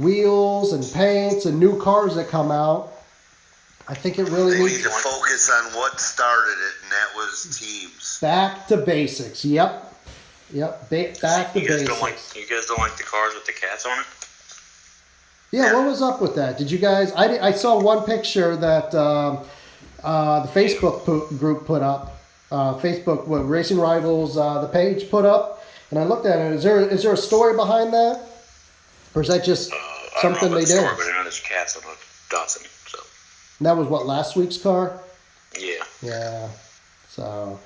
wheels and paints and new cars that come out. I think it really needs to focus on what started it, and that was teams. Back to basics. Yep. Back to basics. You guys don't like the cars with the cats on it? Yeah, what was up with that? Did you guys... I saw one picture that the Facebook group put up. Facebook, Racing Rivals, the page put up. And I looked at it. Is there a story behind that? Or is that just something they did? I don't know about the story, but I know there's cats on the Datsun. So. And that was what, last week's car? Yeah. Yeah. So...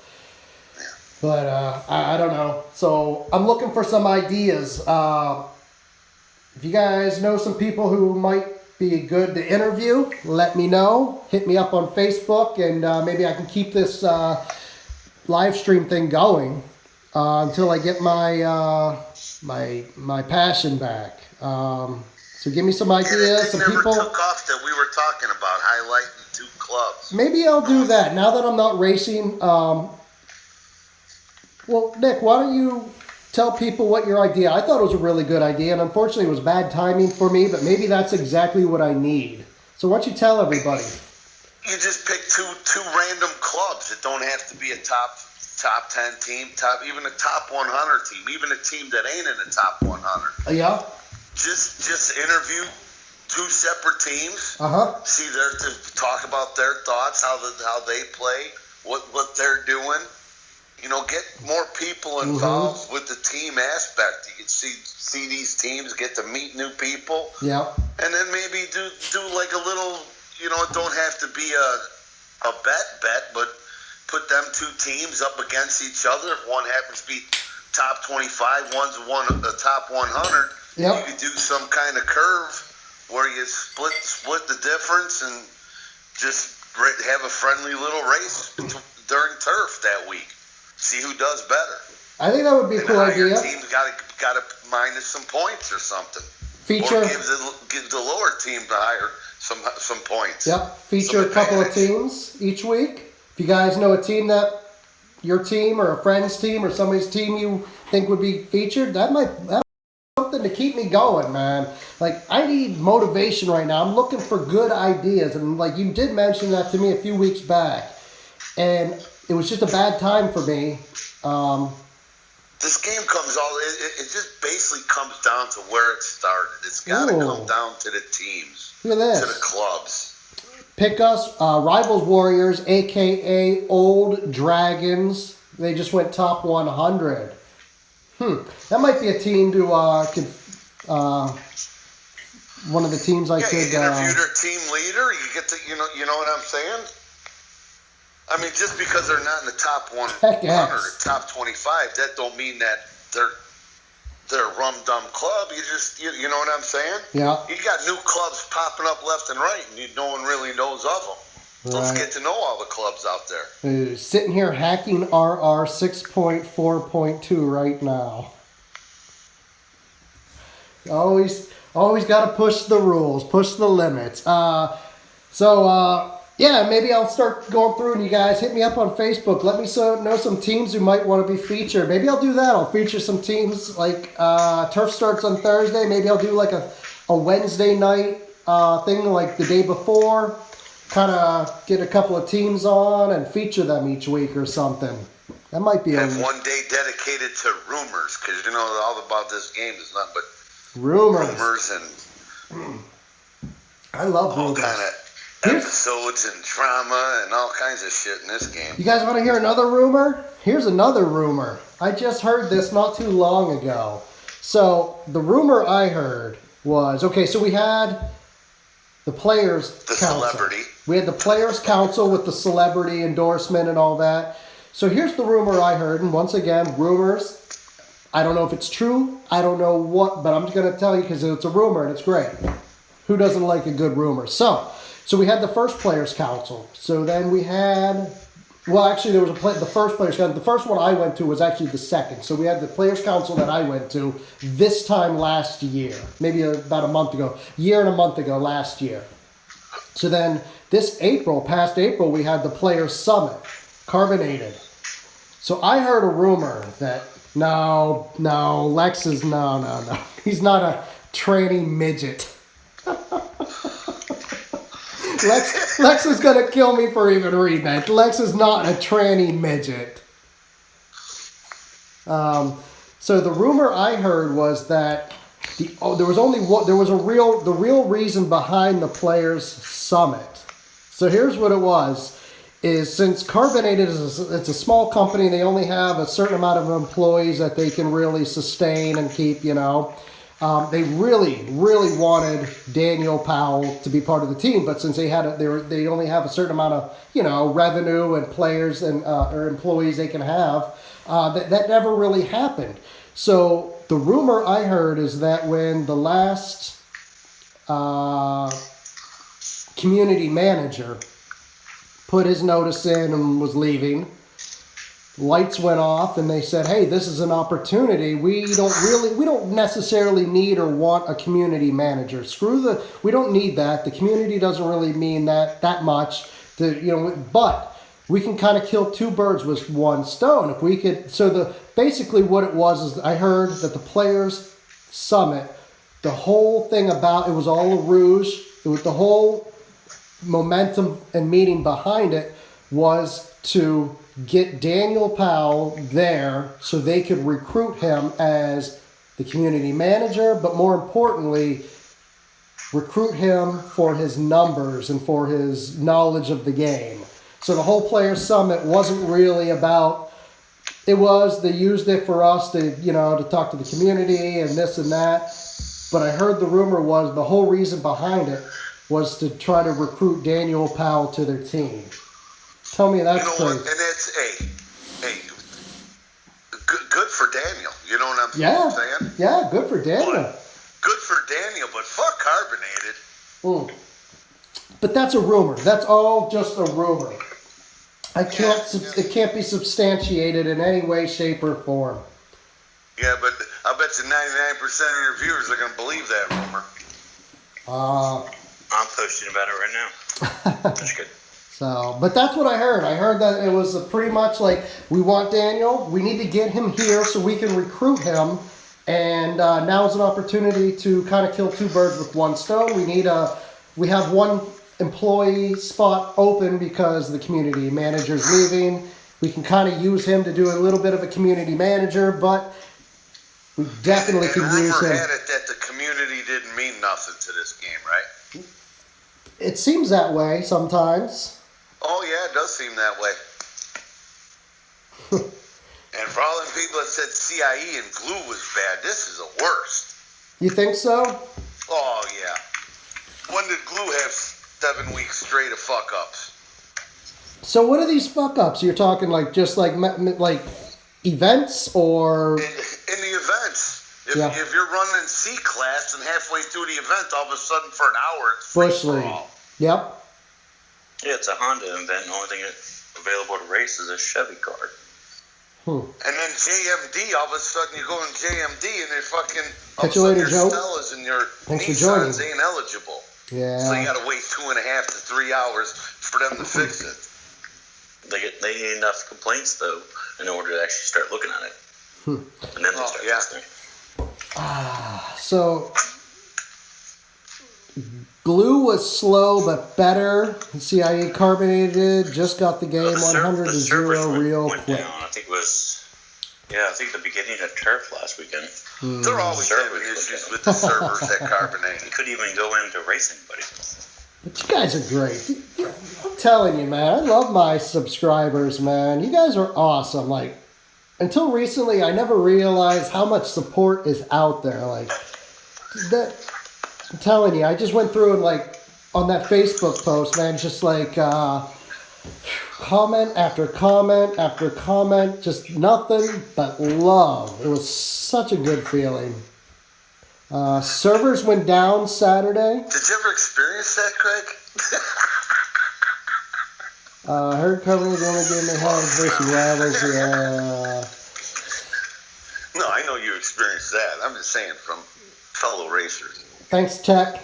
But I don't know. So I'm looking for some ideas. If you guys know some people who might be good to interview, let me know. Hit me up on Facebook, and maybe I can keep this live stream thing going until I get my my passion back. So give me some ideas. Some people took off that we were talking about highlighting 2 clubs. Maybe I'll do that now that I'm not racing. Well, Nick, why don't you tell people what your idea? I thought it was a really good idea, and unfortunately it was bad timing for me, but maybe that's exactly what I need. So why don't you tell everybody? You just pick two random clubs. It don't have to be a top 10 team, even a top 100 team, even a team that ain't in the top 100. Yeah. Just interview 2 separate teams. See talk about their thoughts, how they play, what they're doing. Get more people involved with the team aspect. You can see these teams, get to meet new people. Yeah. And then maybe do like a little, it don't have to be a bet, but put them 2 teams up against each other. If one happens to be top 25, one's the top 100. Yep. You could do some kind of curve where you split the difference and just have a friendly little race during turf that week. See who does better. I think that would be a cool idea. Your team's got to minus some points or something. Feature. Or give the lower team the higher some points. Yep. Feature a couple of teams each week. If you guys know a team that your team or a friend's team or somebody's team you think would be featured, that's something to keep me going, man. Like, I need motivation right now. I'm looking for good ideas, and like you did mention that to me a few weeks back, and it was just a bad time for me. This game comes it just basically comes down to where it started. It's got to come down to the teams, look at this, to the clubs. Pick us, Rivals Warriors, a.k.a. Old Dragons. They just went top 100. That might be a team to one of the teams I could. You interview their team leader. You get to you know what I'm saying. I mean, just because they're not in the top 100 or top 25, that don't mean that they're a rum-dum club. You know what I'm saying? Yeah. You got new clubs popping up left and right, and no one really knows of them. Right. Let's get to know all the clubs out there. Sitting here hacking RR 6.4.2 right now. Always got to push the rules, push the limits. Yeah, maybe I'll start going through and you guys hit me up on Facebook. Let me know some teams who might want to be featured. Maybe I'll do that. I'll feature some teams like Turf starts on Thursday. Maybe I'll do like a Wednesday night thing like the day before. Kind of get a couple of teams on and feature them each week or something. That might be and one day dedicated to rumors, because all about this game is nothing but rumors and I love all rumors. Kind of episodes and drama and all kinds of shit in this game. You guys want to hear another rumor? Here's another rumor. I just heard this not too long ago. So the rumor I heard was, okay, so we had the Players Council. Celebrity. We had the Players Council with the celebrity endorsement and all that. So here's the rumor I heard, and once again, rumors. I don't know if it's true. I don't know what, but I'm just going to tell you because it's a rumor and it's great. Who doesn't like a good rumor? So we had the first Players Council. So then we had, well, actually there was the first Players Council. The first one I went to was actually the second. So we had the Players Council that I went to this time last year, maybe about a month ago, year and a month ago last year. So then this past April, we had the Players Summit, Carbonated. So I heard a rumor that no, Lex is no. He's not a tranny midget. Lex is going to kill me for even reading that. Lex is not a tranny midget. So the rumor I heard was that the real reason behind the Players Summit. So here's what it was. Is since Carbonated it's a small company, they only have a certain amount of employees that they can really sustain and keep, they really wanted Daniel Powell to be part of the team, but since they only have a certain amount of, revenue and players and or employees they can have, that never really happened. So the rumor I heard is that when the last community manager put his notice in and was leaving, lights went off and they said, hey, this is an opportunity. We don't necessarily need or want a community manager. We don't need that. The community doesn't really mean that much. But we can kind of kill two birds with one stone. If we could, basically what it was is I heard that the Players Summit, the whole thing about it was all a ruse. It was the whole momentum and meaning behind it was to get Daniel Powell there so they could recruit him as the community manager, but more importantly, recruit him for his numbers and for his knowledge of the game. So the whole Players Summit wasn't really about, they used it for us to, to talk to the community and this and that. But I heard the rumor was the whole reason behind it was to try to recruit Daniel Powell to their team. Tell me that's crazy. And it's good for Daniel. You know what I'm saying? Yeah, good for Daniel. Good for Daniel, but fuck Carbonated. But that's a rumor. That's all just a rumor. It can't be substantiated in any way, shape, or form. Yeah, but I bet you 99% of your viewers are going to believe that rumor. I'm posting about it right now. That's good. So, but that's what I heard. I heard that it was pretty much like, we want Daniel, we need to get him here so we can recruit him, and now is an opportunity to kind of kill two birds with one stone. We have one employee spot open because the community manager's leaving, We can kind of use him to do a little bit of a community manager, but we definitely and can use rumor him. had it that the community didn't mean nothing to this game, right? It seems that way sometimes. Oh yeah, it does seem that way. And for all them people that said CIE and glue was bad, this is the worst. You think so? Oh yeah. When did glue have 7 weeks straight of fuck ups? So what are these fuck ups? You're talking like just like events or? In the events. If you're running C class and halfway through the event, all of a sudden for an hour it's free Bush for League. all. Yep. Yeah, it's a Honda event. The only thing available to race is a Chevy car. And then JMD, all of a sudden you go in JMD and they're fucking Catch you later, your Joe. Stellas and your Thanks for joining. Nissans ain't eligible. Yeah. So you gotta wait 2.5 to 3 hours for them to fix it. They need enough complaints though in order to actually start looking at it. And then they start testing. So glue was slow but better. CIA Carbonated just got the game 100 to 0 real went quick. down. I think it was, I think the beginning of turf last weekend. They're always having issues with the servers at Carbonated. You couldn't even go in to race anybody. But you guys are great. I'm telling you, man. I love my subscribers, man. You guys are awesome. Like, until recently, I never realized how much support is out there. Like, that. I'm telling you, I just went through and like on that Facebook post, man, just like comment after comment after comment, just nothing but love. It was such a good feeling. Servers went down Saturday. Did you ever experience that, Craig? I heard Covenant the only game they have is versus rivals. Yeah. No, I know you experienced that. I'm just saying from fellow racers. Thanks, Tech.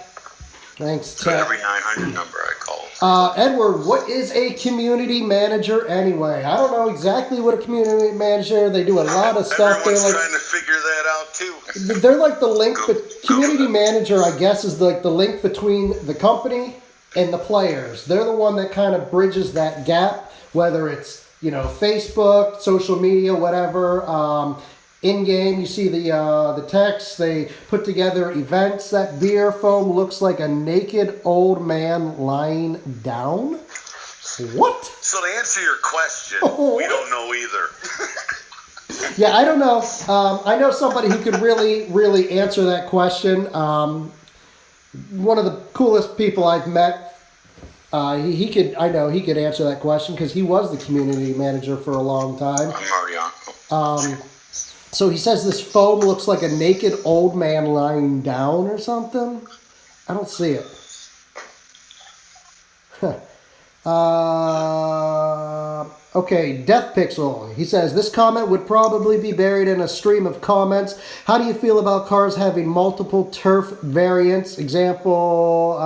Thanks, So Tech. every 900 number I call. Edward, what is a community manager anyway? I don't know exactly what a community manager. They do a lot of stuff. Everyone's They're like, trying to figure that out too. they're like the link, but community manager, I guess, is like the link between the company and the players. They're the one that kind of bridges that gap, whether it's, Facebook, social media, whatever. In-game, you see the text. They put together events. That beer foam looks like a naked old man lying down. What? So to answer your question, we don't know either. Yeah, I don't know. I know somebody who could really, really answer that question. One of the coolest people I've met. He could answer that question because he was the community manager for a long time. I'm already on. So he says this foam looks like a naked old man lying down or something. I don't see it. Okay, Death Pixel. He says, this comment would probably be buried in a stream of comments. How do you feel about cars having multiple turf variants? Example,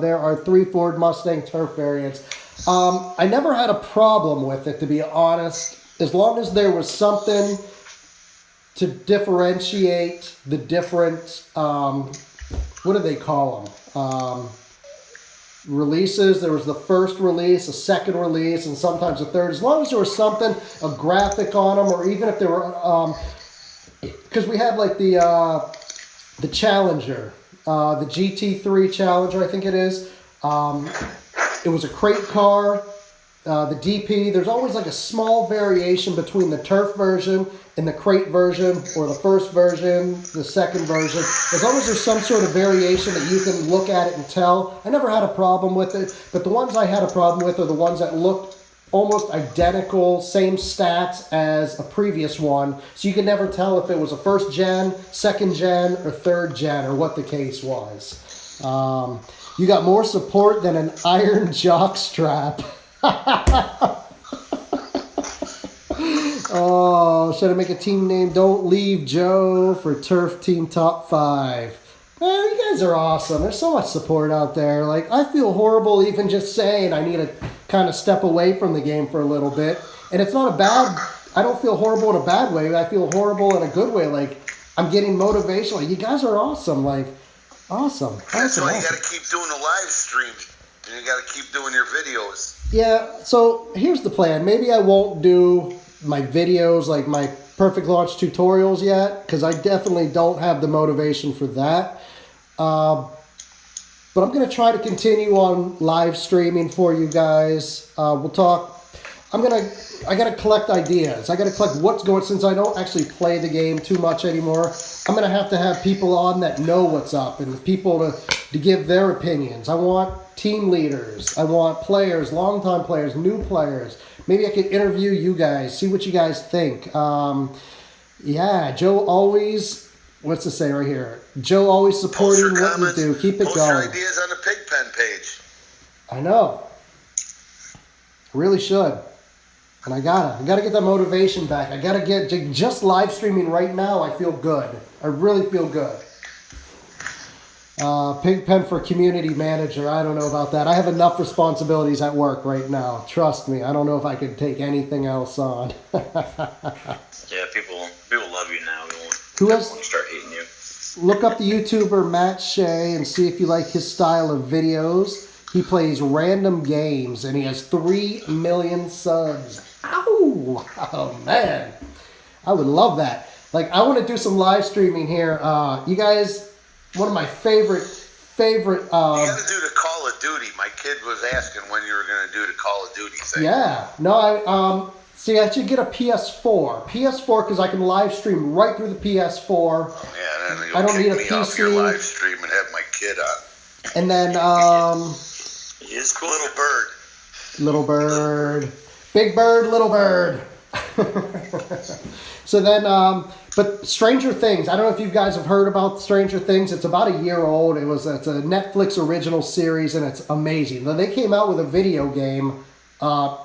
there are 3 Ford Mustang turf variants. I never had a problem with it, to be honest. As long as there was something to differentiate the different, what do they call them? Releases. There was the first release, a second release, and sometimes a third. As long as there was something, a graphic on them, or even if there were, because we had like the Challenger, the GT3 Challenger, I think it is. It was a crate car. The DP, there's always like a small variation between the turf version and the crate version, or the first version, the second version. As long as there's some sort of variation that you can look at it and tell. I never had a problem with it, but the ones I had a problem with are the ones that looked almost identical, same stats as a previous one, so you can never tell if it was a first gen, second gen, or third gen, or what the case was. You got more support than an iron jock strap. Oh, should I make a team name? Don't Leave Joe for Turf Team Top 5. Man, you guys are awesome. There's so much support out there. Like, I feel horrible even just saying I need to kind of step away from the game for a little bit. And it's not a bad, I don't feel horrible in a bad way. I feel horrible in a good way. Like, I'm getting motivation. Like, you guys are awesome. Like, awesome. That's why you awesome. got to keep doing the live streams. And you got to keep doing your videos. Yeah, so here's the plan. Maybe I won't do my videos, like my perfect launch tutorials yet, because I definitely don't have the motivation for that. But I'm going to try to continue on live streaming for you guys. We'll talk. I got to collect ideas. I got to collect what's going, since I don't actually play the game too much anymore. I'm going to have people on that know what's up and people to give their opinions. I want team leaders. I want players, longtime players, new players. Maybe I could interview you guys, see what you guys think. Yeah, Joe always, what's to say right here? Joe always supporting what you do. Keep it going. Post your ideas on the Pigpen page. I know. Really should. And I gotta get that motivation back. I gotta get, just live streaming right now, I feel good. I really feel good. Pigpen for community manager, I don't know about that. I have enough responsibilities at work right now. Trust me, I don't know if I could take anything else on. Yeah, people love you now. Who Who else? want to start hating you. Look up the YouTuber Matt Shea and see if you like his style of videos. He plays random games and he has 3 million subs. Ow! Oh man, I would love that. Like, I want to do some live streaming here. You guys, one of my favorite. You got to do the Call of Duty. My kid was asking when you were going to do the Call of Duty thing. Yeah. No, see, I should get a PS4. PS4 because I can live stream right through the PS4. Oh, yeah, then I don't need a me off your PC. live stream and have my kid on. And then, He is cool. Little bird. Little bird. Big bird, little bird. So then, but Stranger Things. I don't know if you guys have heard about Stranger Things. It's about a year old. It's a Netflix original series, and it's amazing. Then they came out with a video game, and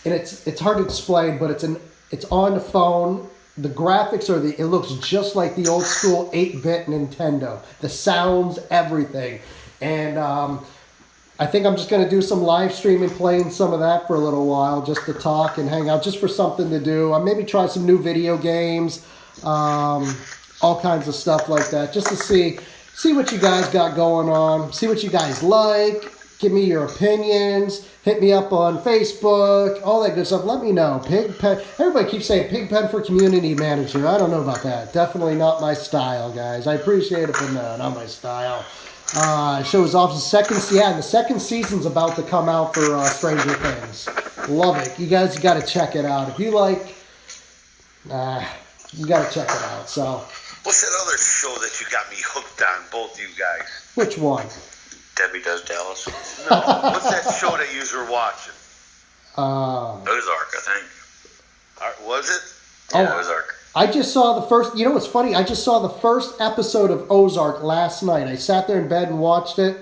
it's hard to explain, but it's on the phone. The graphics it looks just like the old school 8-bit Nintendo. The sounds, everything, and I think I'm just going to do some live streaming, playing some of that for a little while, just to talk and hang out, just for something to do. I'll maybe try some new video games, all kinds of stuff like that, just to see what you guys got going on, see what you guys like, give me your opinions, hit me up on Facebook, all that good stuff. Let me know. Pigpen. Everybody keeps saying Pigpen for community manager. I don't know about that. Definitely not my style, guys. I appreciate it, but no, not my style. Shows off the second season's about to come out for Stranger Things. Love it. You guys got to check it out. If you like, you got to check it out. So, what's that other show that you got me hooked on, both you guys? Which one? Debbie Does Dallas. No, what's that show that you were watching? Ozark, I think. Was it? Yeah, Ozark. I just saw the first, you know what's funny? I just saw the first episode of Ozark last night. I sat there in bed and watched it.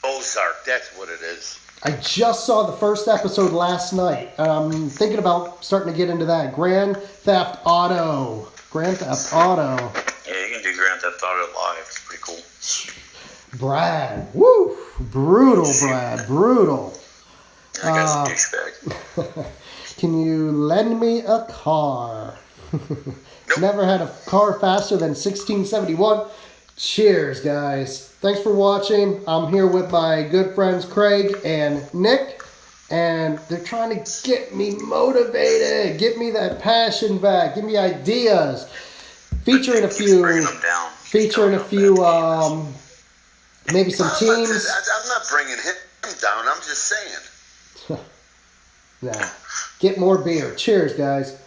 Ozark, that's what it is. I just saw the first episode last night. I'm thinking about starting to get into that. Grand Theft Auto. Yeah, you can do Grand Theft Auto live. It's pretty cool. Brad. Woo! Brutal, Brad. Brutal. That guy's a douchebag. Can you lend me a car? Nope. Never had a car faster than 1671. Cheers, guys. Thanks for watching. I'm here with my good friends Craig and Nick, and they're trying to get me motivated, get me that passion back, give me ideas. Featuring a few, maybe some teams. I'm not bringing him down. I'm just saying. Nah. Get more beer. Cheers, guys.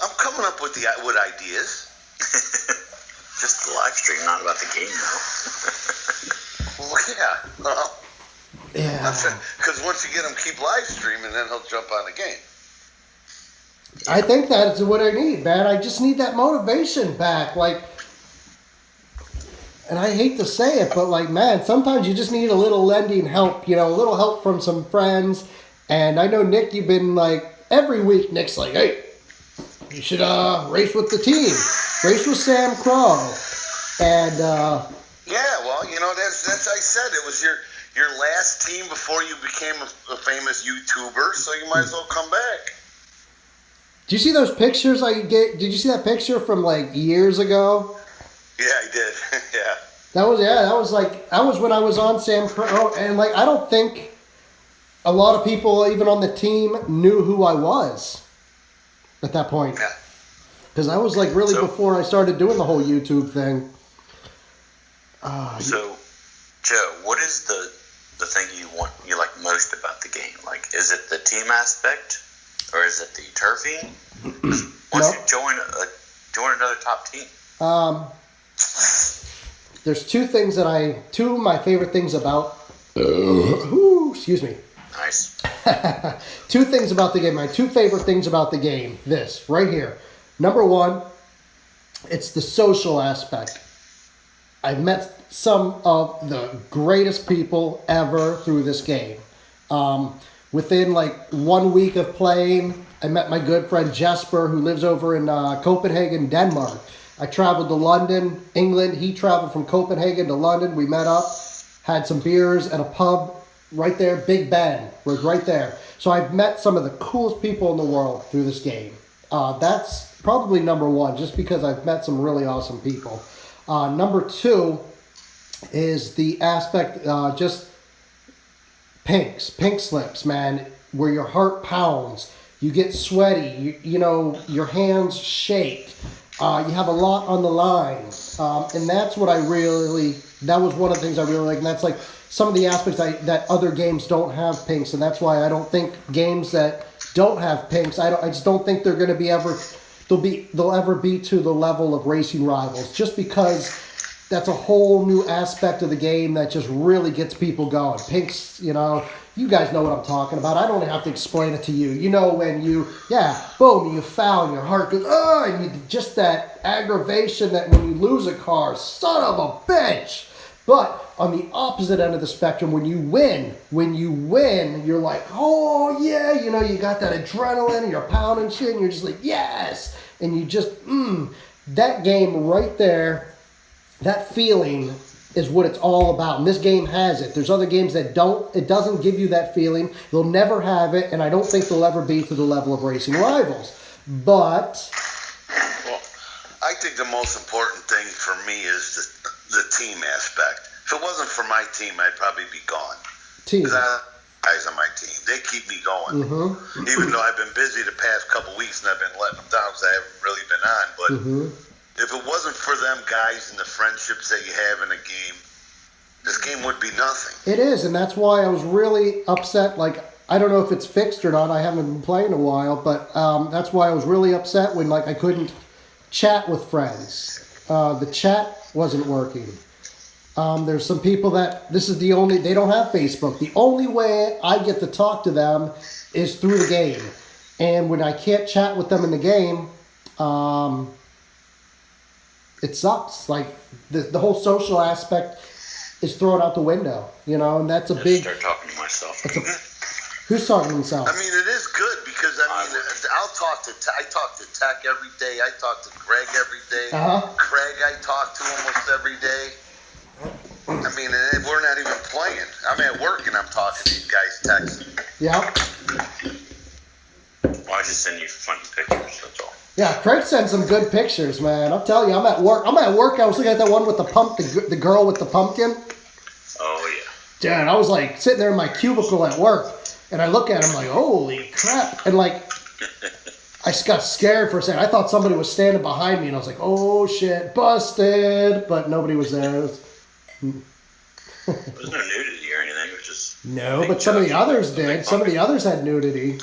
I'm coming up with ideas. Just the live stream, not about the game, though. Well, yeah. Yeah. Because once you get him, keep live streaming, then he'll jump on the game. I think that's what I need, man. I just need that motivation back. Like, and I hate to say it, but like, man, sometimes you just need a little lending help, a little help from some friends. And I know, Nick, you've been like, every week, Nick's like, hey, you should race with the team. Race with Sam Crow. And yeah, well, that's I said it was your last team before you became a famous YouTuber, so you might as well come back. Did you see those pictures I get? Did you see that picture from like years ago? Yeah, I did. Yeah. That was when I was on Sam Crow, and like I don't think a lot of people even on the team knew who I was at that point. Yeah. Because I was like really before I started doing the whole YouTube thing. So, Joe, what is the thing you like most about the game? Like, is it the team aspect, or is it the turfing? Once you join another top team. There's two of my favorite things about. Excuse me. Nice. Two things about the game. My two favorite things about the game. This right here. Number one, it's the social aspect. I've met some of the greatest people ever through this game. Within like 1 week of playing, I met my good friend Jesper, who lives over in Copenhagen, Denmark. I traveled to London, England. He traveled from Copenhagen to London. We met up, had some beers at a pub right there. Big Ben was right there. So I've met some of the coolest people in the world through this game. That's probably number one, just because I've met some really awesome people. Number two is the aspect, just pink slips, man, where your heart pounds, you get sweaty, you know, your hands shake, you have a lot on the line, and that's what that was one of the things I really like, and that's like some of the aspects that other games don't have pinks, and that's why I don't think games that don't have pinks, I just don't think they're going to be they'll ever be to the level of Racing Rivals, just because that's a whole new aspect of the game that just really gets people going. Pinks, you know, you guys know what I'm talking about. I don't have to explain it to you. You know when boom, you foul and your heart goes, and just that aggravation that when you lose a car, son of a bitch. But on the opposite end of the spectrum, when you win, you're like, oh yeah, you know, you got that adrenaline and you're pounding shit and you're just like, yes. And you just, that game right there, that feeling is what it's all about. And this game has it. There's other games that it doesn't give you that feeling. They'll never have it, and I don't think they'll ever be to the level of Racing Rivals. But well, I think the most important thing for me is the team aspect. If it wasn't for my team, I'd probably be gone. Team. Guys on my team, they keep me going. Mm-hmm. Even though I've been busy the past couple weeks and I've been letting them down because I haven't really been on. But if it wasn't for them guys and the friendships that you have in a game, this game would be nothing. It is, and that's why I was really upset. Like, I don't know if it's fixed or not. I haven't been playing in a while, but that's why I was really upset when I couldn't chat with friends. The chat wasn't working. There's some people that they don't have Facebook. The only way I get to talk to them is through the game. And when I can't chat with them in the game, it sucks. Like, the whole social aspect is thrown out the window, you know, and that's a big... Start talking to myself. Who's talking to himself? I mean, it is good because, I talk to Tech every day. I talk to Greg every day. Craig, I talk to almost every day. I mean, we're not even playing. I'm at work and I'm talking to these guys texting. Yeah. Well, I just send you funny pictures, that's all. Yeah, Craig sends some good pictures, man. I'll tell you, I'm at work. I was looking at that one with the girl with the pumpkin. Oh, yeah. Dude, I was like sitting there in my cubicle at work, and I look at him like, holy crap. And like, I just got scared for a second. I thought somebody was standing behind me, and I was like, oh shit, busted. But nobody was there. There was no nudity or anything. It was just... No, but some of the others did. Some of the others had nudity.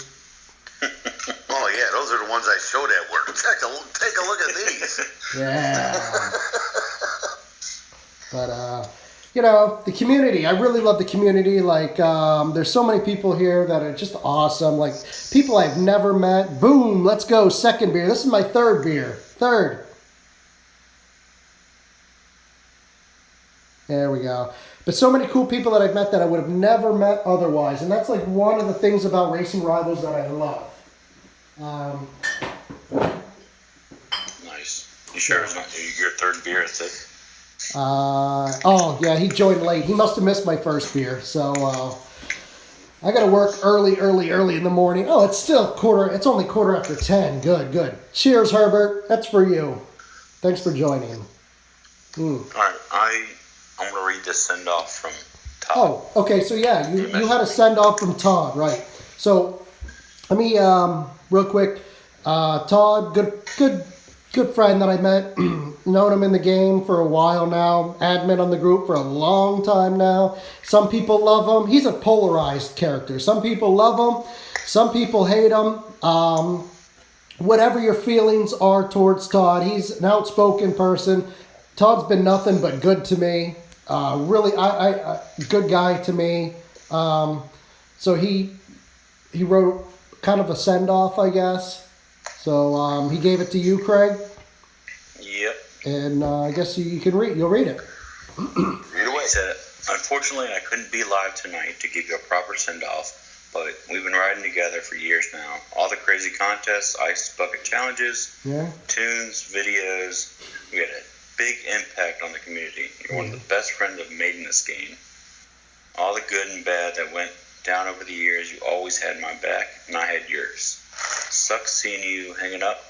Oh, yeah, those are the ones I showed at work. Take a look at these. Yeah. But, you know, the community. I really love the community. Like, there's so many people here that are just awesome. Like, people I've never met. Boom, let's go. Second beer. This is my third beer. Third. There we go. But so many cool people that I've met that I would have never met otherwise. And that's like one of the things about Racing Rivals that I love. Nice. You sure it's not your third beer? It's it? Oh, yeah, he joined late. He must have missed my first beer. So, I got to work early in the morning. Oh, it's only 10:15. Good. Cheers, Herbert. That's for you. Thanks for joining. All right. I'm gonna read this send off from Todd. Oh, okay. So yeah, you had a send off from Todd, right? So let me real quick. Todd, good friend that I met. Known him in the game for a while now. Admin on the group for a long time now. Some people love him. He's a polarized character. Some people love him. Some people hate him. Whatever your feelings are towards Todd, he's an outspoken person. Todd's been nothing but good to me. Really, I good guy to me. So he wrote kind of a send off, I guess. So he gave it to you, Craig. Yep. And I guess you can read. You'll read it. Read away. He said, unfortunately, I couldn't be live tonight to give you a proper send off, but we've been riding together for years now. All the crazy contests, ice bucket challenges, tunes, videos. We had a big impact on the community. You're one of the best friends I've made in this game. All the good and bad that went down over the years, you always had my back, and I had yours. Sucks seeing you hanging up,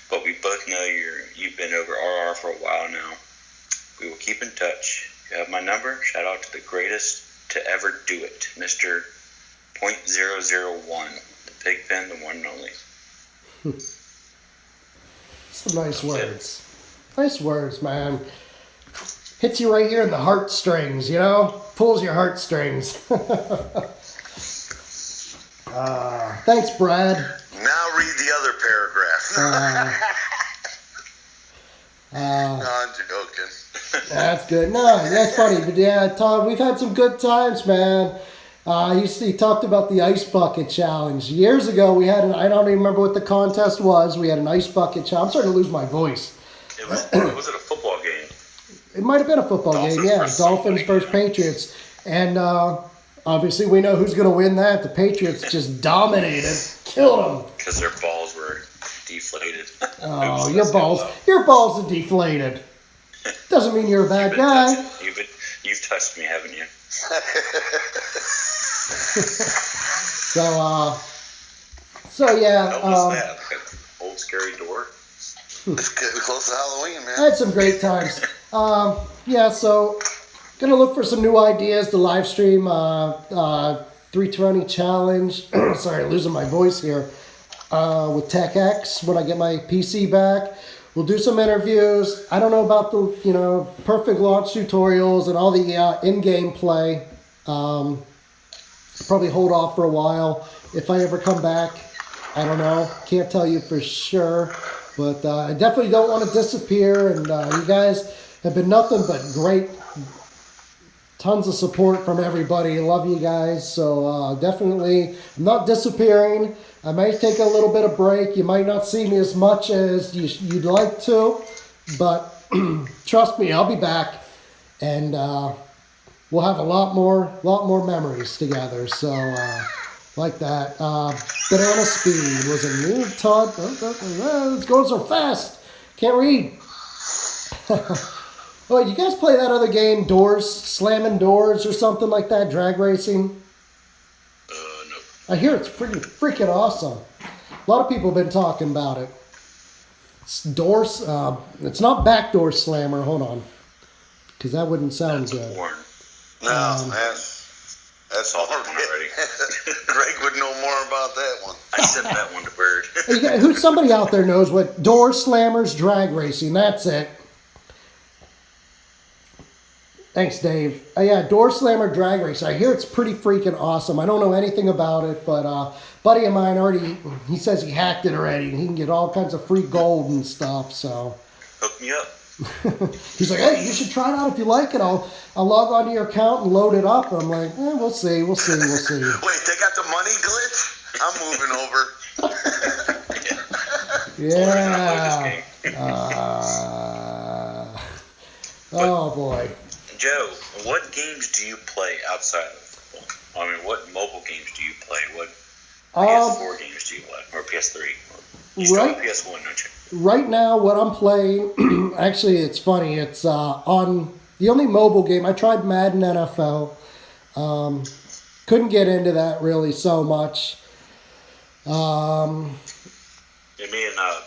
but we both know you've been over RR for a while now. We will keep in touch. You have my number. Shout out to the greatest to ever do it, Mr. .001, the Pigpen, the one and only. Some nice words. Nice words, man. Hits you right here in the heartstrings, you know? Pulls your heartstrings. Thanks, Brad. Now read the other paragraph. No, I'm joking. That's good. No, that's funny. But yeah, Todd, we've had some good times, man. He talked about the ice bucket challenge. Years ago, we had I don't even remember what the contest was. We had an ice bucket challenge. I'm starting to lose my voice. Was it a football game? It might have been a football game, yeah. Dolphins versus Patriots. And obviously we know who's going to win that. The Patriots just dominated, killed them. Because their balls were deflated. Oh, your balls are deflated. Doesn't mean you're a bad guy. You've touched me, haven't you? So yeah. What was that? Like an old scary door? It's getting close to Halloween, man. I had some great times. Yeah, so gonna look for some new ideas to live stream 320 challenge. Sorry, losing my voice here. With TechX when I get my PC back. We'll do some interviews. I don't know about the perfect launch tutorials and all the in-game play. Probably hold off for a while. If I ever come back, I don't know. Can't tell you for sure. But I definitely don't want to disappear. And you guys have been nothing but great. Tons of support from everybody. Love you guys. So definitely, I'm not disappearing. I might take a little bit of break. You might not see me as much as you'd like to. But trust me, I'll be back. And we'll have a lot more memories together. So like that. Banana Speed was a new Todd. It's going so fast. Can't read. Oh, you guys play that other game, Doors, Slamming Doors or something like that, drag racing? No. I hear it's pretty freaking awesome. A lot of people have been talking about it. It's Doors. It's not Backdoor Slammer. Hold on, because that wouldn't sound good. Porn. No, that's all already. Greg would know more about that one. I sent that one to Bird. Who's somebody out there knows what Door Slammers drag racing? That's it. Thanks, Dave. Yeah, Door Slammer Drag Race. I hear it's pretty freaking awesome. I don't know anything about it, but a buddy of mine he says he hacked it already, and he can get all kinds of free gold and stuff, so. Hook me up. He's like, hey, you should try it out if you like it. I'll log onto your account and load it up. And I'm like, we'll see. Wait, they got the money glitch? I'm moving over. Yeah. Oh, boy. Joe, what games do you play outside of football? I mean, what mobile games do you play? What PS4 games do you play? Or PS3? You still have PS1, don't you? Right now, what I'm playing, actually, it's funny. It's on the only mobile game. I tried Madden NFL. Couldn't get into that really so much. Me and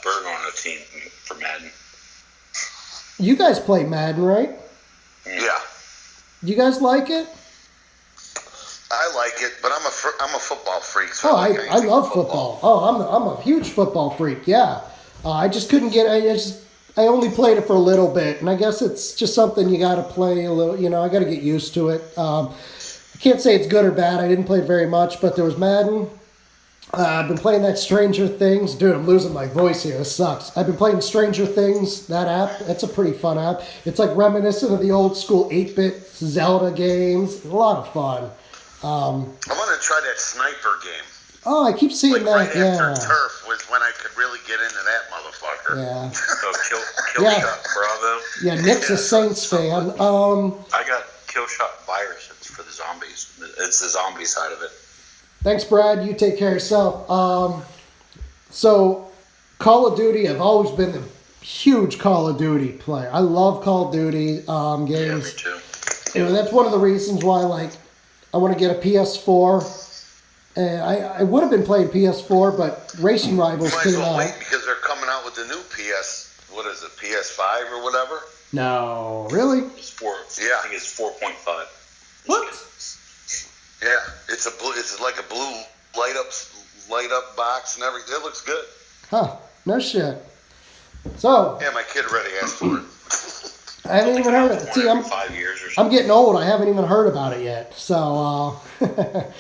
Bird on a team for Madden. You guys play Madden, right? Yeah. You guys like it? I like it, but I'm a football freak. So Oh, like I love football. Oh, I'm a huge football freak. Yeah, I just couldn't get. I only played it for a little bit, and I guess it's just something you got to play a little. You know, I got to get used to it. I can't say it's good or bad. I didn't play it very much, but there was Madden. I've been playing that Stranger Things. Dude, I'm losing my voice here. This sucks. I've been playing Stranger Things, that app. That's a pretty fun app. It's like reminiscent of the old school 8-bit Zelda games. A lot of fun. I want to try that sniper game. Oh, I keep seeing Like that. right Yeah. after Turf was when I could really get into that motherfucker. Yeah. Kill Yeah. Shot Bravo. Yeah, Nick's a Saints fan. I got Kill Shot Virus. It's for the zombies. It's the zombie side of it. Thanks, Brad. You take care of yourself. So, Call of Duty, I've always been a huge Call of Duty player. I love Call of Duty games. Yeah, me too. You know, that's one of the reasons why, like, I want to get a PS4. And I would have been playing PS4, but Racing Rivals Might as came well out. wait because they're coming out with the new PS5 or whatever. No, really? It's 4. Yeah. I think it's 4.5. What? Yeah, it's like a blue light up box and everything. It looks good. Huh? No shit. So Yeah, my kid already asked for it. I haven't even heard of it. See, I'm 5 years or something. I'm getting old. I haven't even heard about it yet. So, guys,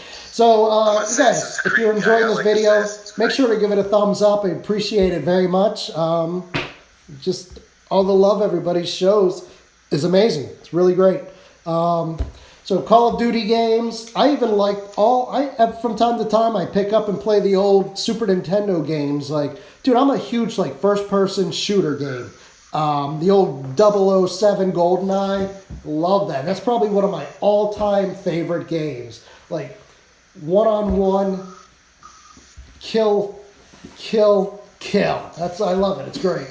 if you're enjoying this video, make sure to give it a thumbs up. I appreciate it very much. Just all the love everybody shows is amazing. It's really great. So Call of Duty games, I even like from time to time I pick up and play the old Super Nintendo games. Like, dude, I'm a huge like first person shooter game. The old 007 Goldeneye, love that. That's probably one of my all-time favorite games. Like, one-on-one, kill. I love it. It's great.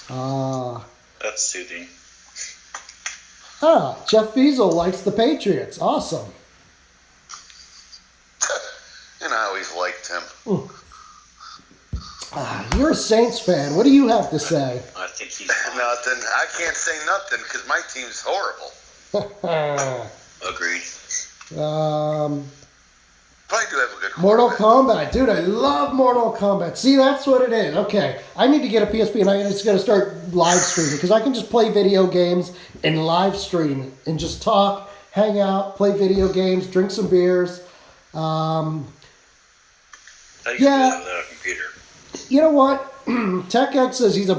That's soothing. Jeff Fiesel likes the Patriots. Awesome. And I always liked him. You're a Saints fan. What do you have to say? I think he's Nothing. I can't say nothing because my team's horrible. agreed. Probably do have a good Mortal quarterback. Kombat. Dude, I love Mortal Kombat. See, that's what it is. Okay, I need to get a PSP and I'm just going to start live streaming because I can just play video games and live stream and just talk, hang out, play video games, drink some beers. How you Yeah. do that on a computer? You know what? TechX says he's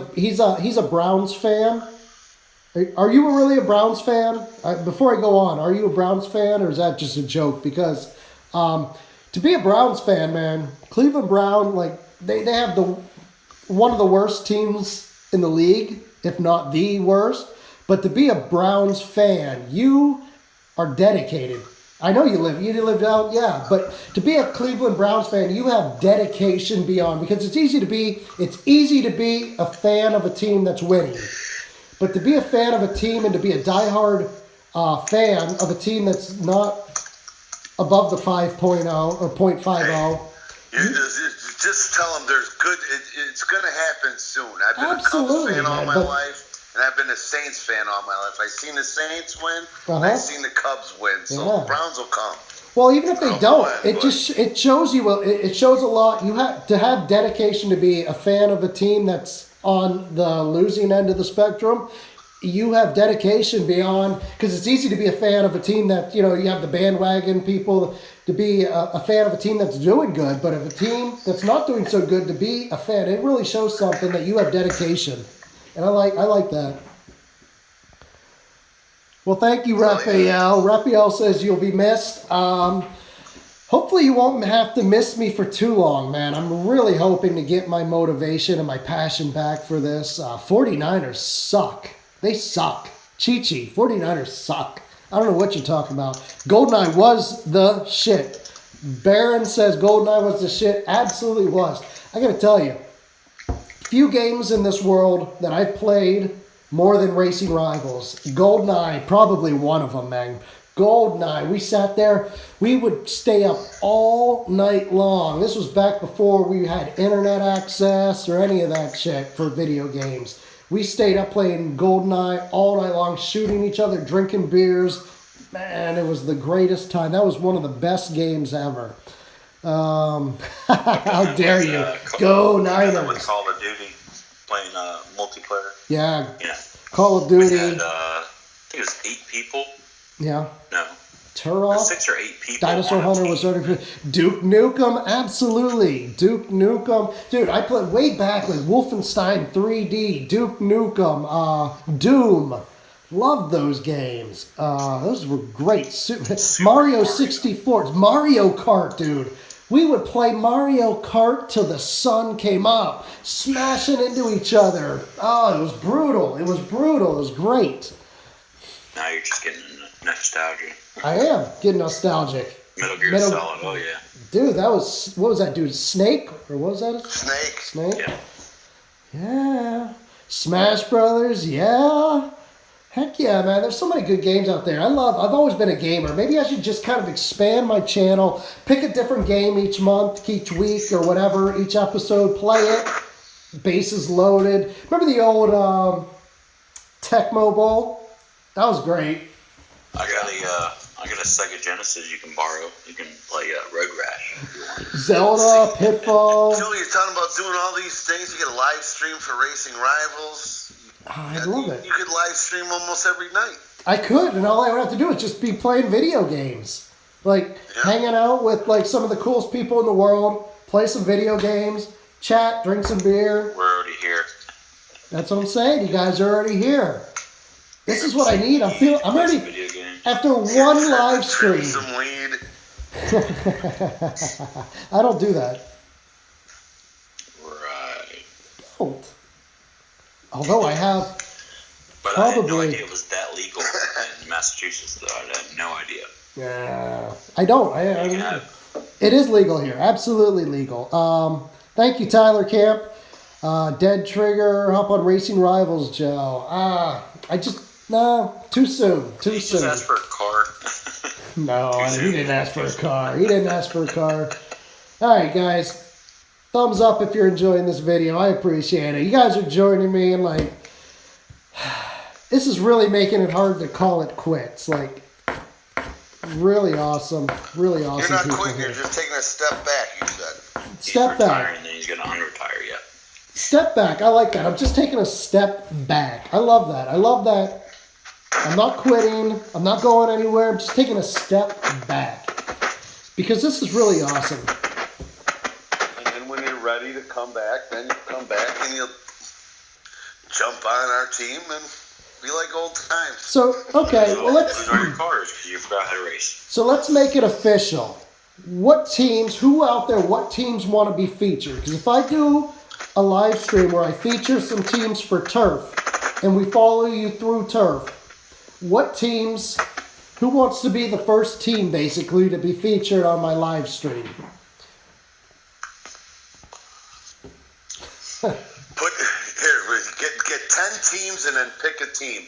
a Browns fan. Are you really a Browns fan? Before I go on, are you a Browns fan or is that just a joke? Because to be a Browns fan, man, Cleveland Brown, like they have one of the worst teams in the league, if not the worst. But to be a Browns fan, you are dedicated. I know you lived out, yeah. But to be a Cleveland Browns fan, you have dedication beyond because it's easy to be a fan of a team that's winning. But to be a fan of a team and to be a diehard fan of a team that's not above the 5.0 or 0.50. You just tell them there's good. It's going to happen soon. I've been a Cubs fan all my life, and I've been a Saints fan all my life. I've seen the Saints win, and I've seen the Cubs win. So the Browns will come. Well, even if they don't, it shows you. It shows a lot. You have to have dedication to be a fan of a team that's on the losing end of the spectrum. You have dedication beyond, because it's easy to be a fan of a team that, you have the bandwagon people, to be a fan of a team that's doing good, but of a team that's not doing so good, to be a fan, it really shows something that you have dedication. And I like that. Well, thank you, Raphael. Raphael says you'll be missed. Hopefully you won't have to miss me for too long, man. I'm really hoping to get my motivation and my passion back for this. 49ers suck. They suck. Chi-Chi, 49ers suck. I don't know what you're talking about. Goldeneye was the shit. Baron says Goldeneye was the shit. Absolutely was. I got to tell you, few games in this world that I've played more than Racing Rivals. Goldeneye, probably one of them, man. Goldeneye, we sat there, we would stay up all night long. This was back before we had internet access or any of that shit for video games. We stayed up playing Goldeneye all night long, shooting each other, drinking beers. Man, it was the greatest time. That was one of the best games ever. How dare you? Go Niners. With Call of Duty, playing multiplayer. Yeah. Yeah. Call of Duty. We had, I think it was 8 people. Yeah. No. Turok. 6 or 8 people. Dinosaur Hunter was starting. Duke Nukem, absolutely. Duke Nukem. Dude, I played way back like Wolfenstein 3D, Duke Nukem, Doom. Loved those games. Those were great. Mario 64. It's Mario Kart, dude. We would play Mario Kart till the sun came up, smashing into each other. Oh, it was brutal. It was brutal. It was great. Now you're just getting nostalgia. I am getting nostalgic. Metal Gear Solid, oh yeah. Dude, that was, what was that dude? Snake? Or what was that? Snake. Snake? Yeah. Yeah. Smash Brothers, yeah. Heck yeah, man. There's so many good games out there. I've always been a gamer. Maybe I should just kind of expand my channel, pick a different game each month, each week, or whatever, each episode, play it. Bases loaded. Remember the old Tecmo Bowl? That was great. I got a Sega Genesis you can borrow. You can play Road Rash if you want. Zelda, Pitfall. Joe, you're talking about doing all these things. You get a live stream for Racing Rivals. I love it. You could live stream almost every night. I could, and all I would have to do is just be playing video games. Like, hanging out with, like, some of the coolest people in the world, play some video games, chat, drink some beer. We're already here. That's what I'm saying. You guys are already here. This is what I need. I'm ready. Video game. After one live stream. Some weed. I don't do that. Right. Don't. Although I have But probably. I had no idea it was that legal in Massachusetts, though. I had no idea. Yeah. I don't. You can have. It is legal here. Absolutely legal. Thank you, Tyler Camp. Dead Trigger. Hop on Racing Rivals, Joe. Too soon. Too He soon. just asked for a car. No, he didn't ask for a car. He didn't ask for a car. All right, guys. Thumbs up if you're enjoying this video. I appreciate it. You guys are joining me, and like, this is really making it hard to call it quits. Like, really awesome. Really awesome. You're not people quitting. here. You're just taking a step back, you said. Step back. And then he's going to unretire yet. Step back. I like that. I'm just taking a step back. I love that. I love that. I'm not quitting. I'm not going anywhere. I'm just taking a step back. Because this is really awesome. And then when you're ready to come back, then you come back and you'll jump on our team and be like old times. So, okay, well, Those are your cars because you forgot how to race. So let's make it official. What teams want to be featured? Because if I do a live stream where I feature some teams for turf and we follow you through turf, who wants to be the first team basically to be featured on my live stream? Get 10 teams and then pick a team.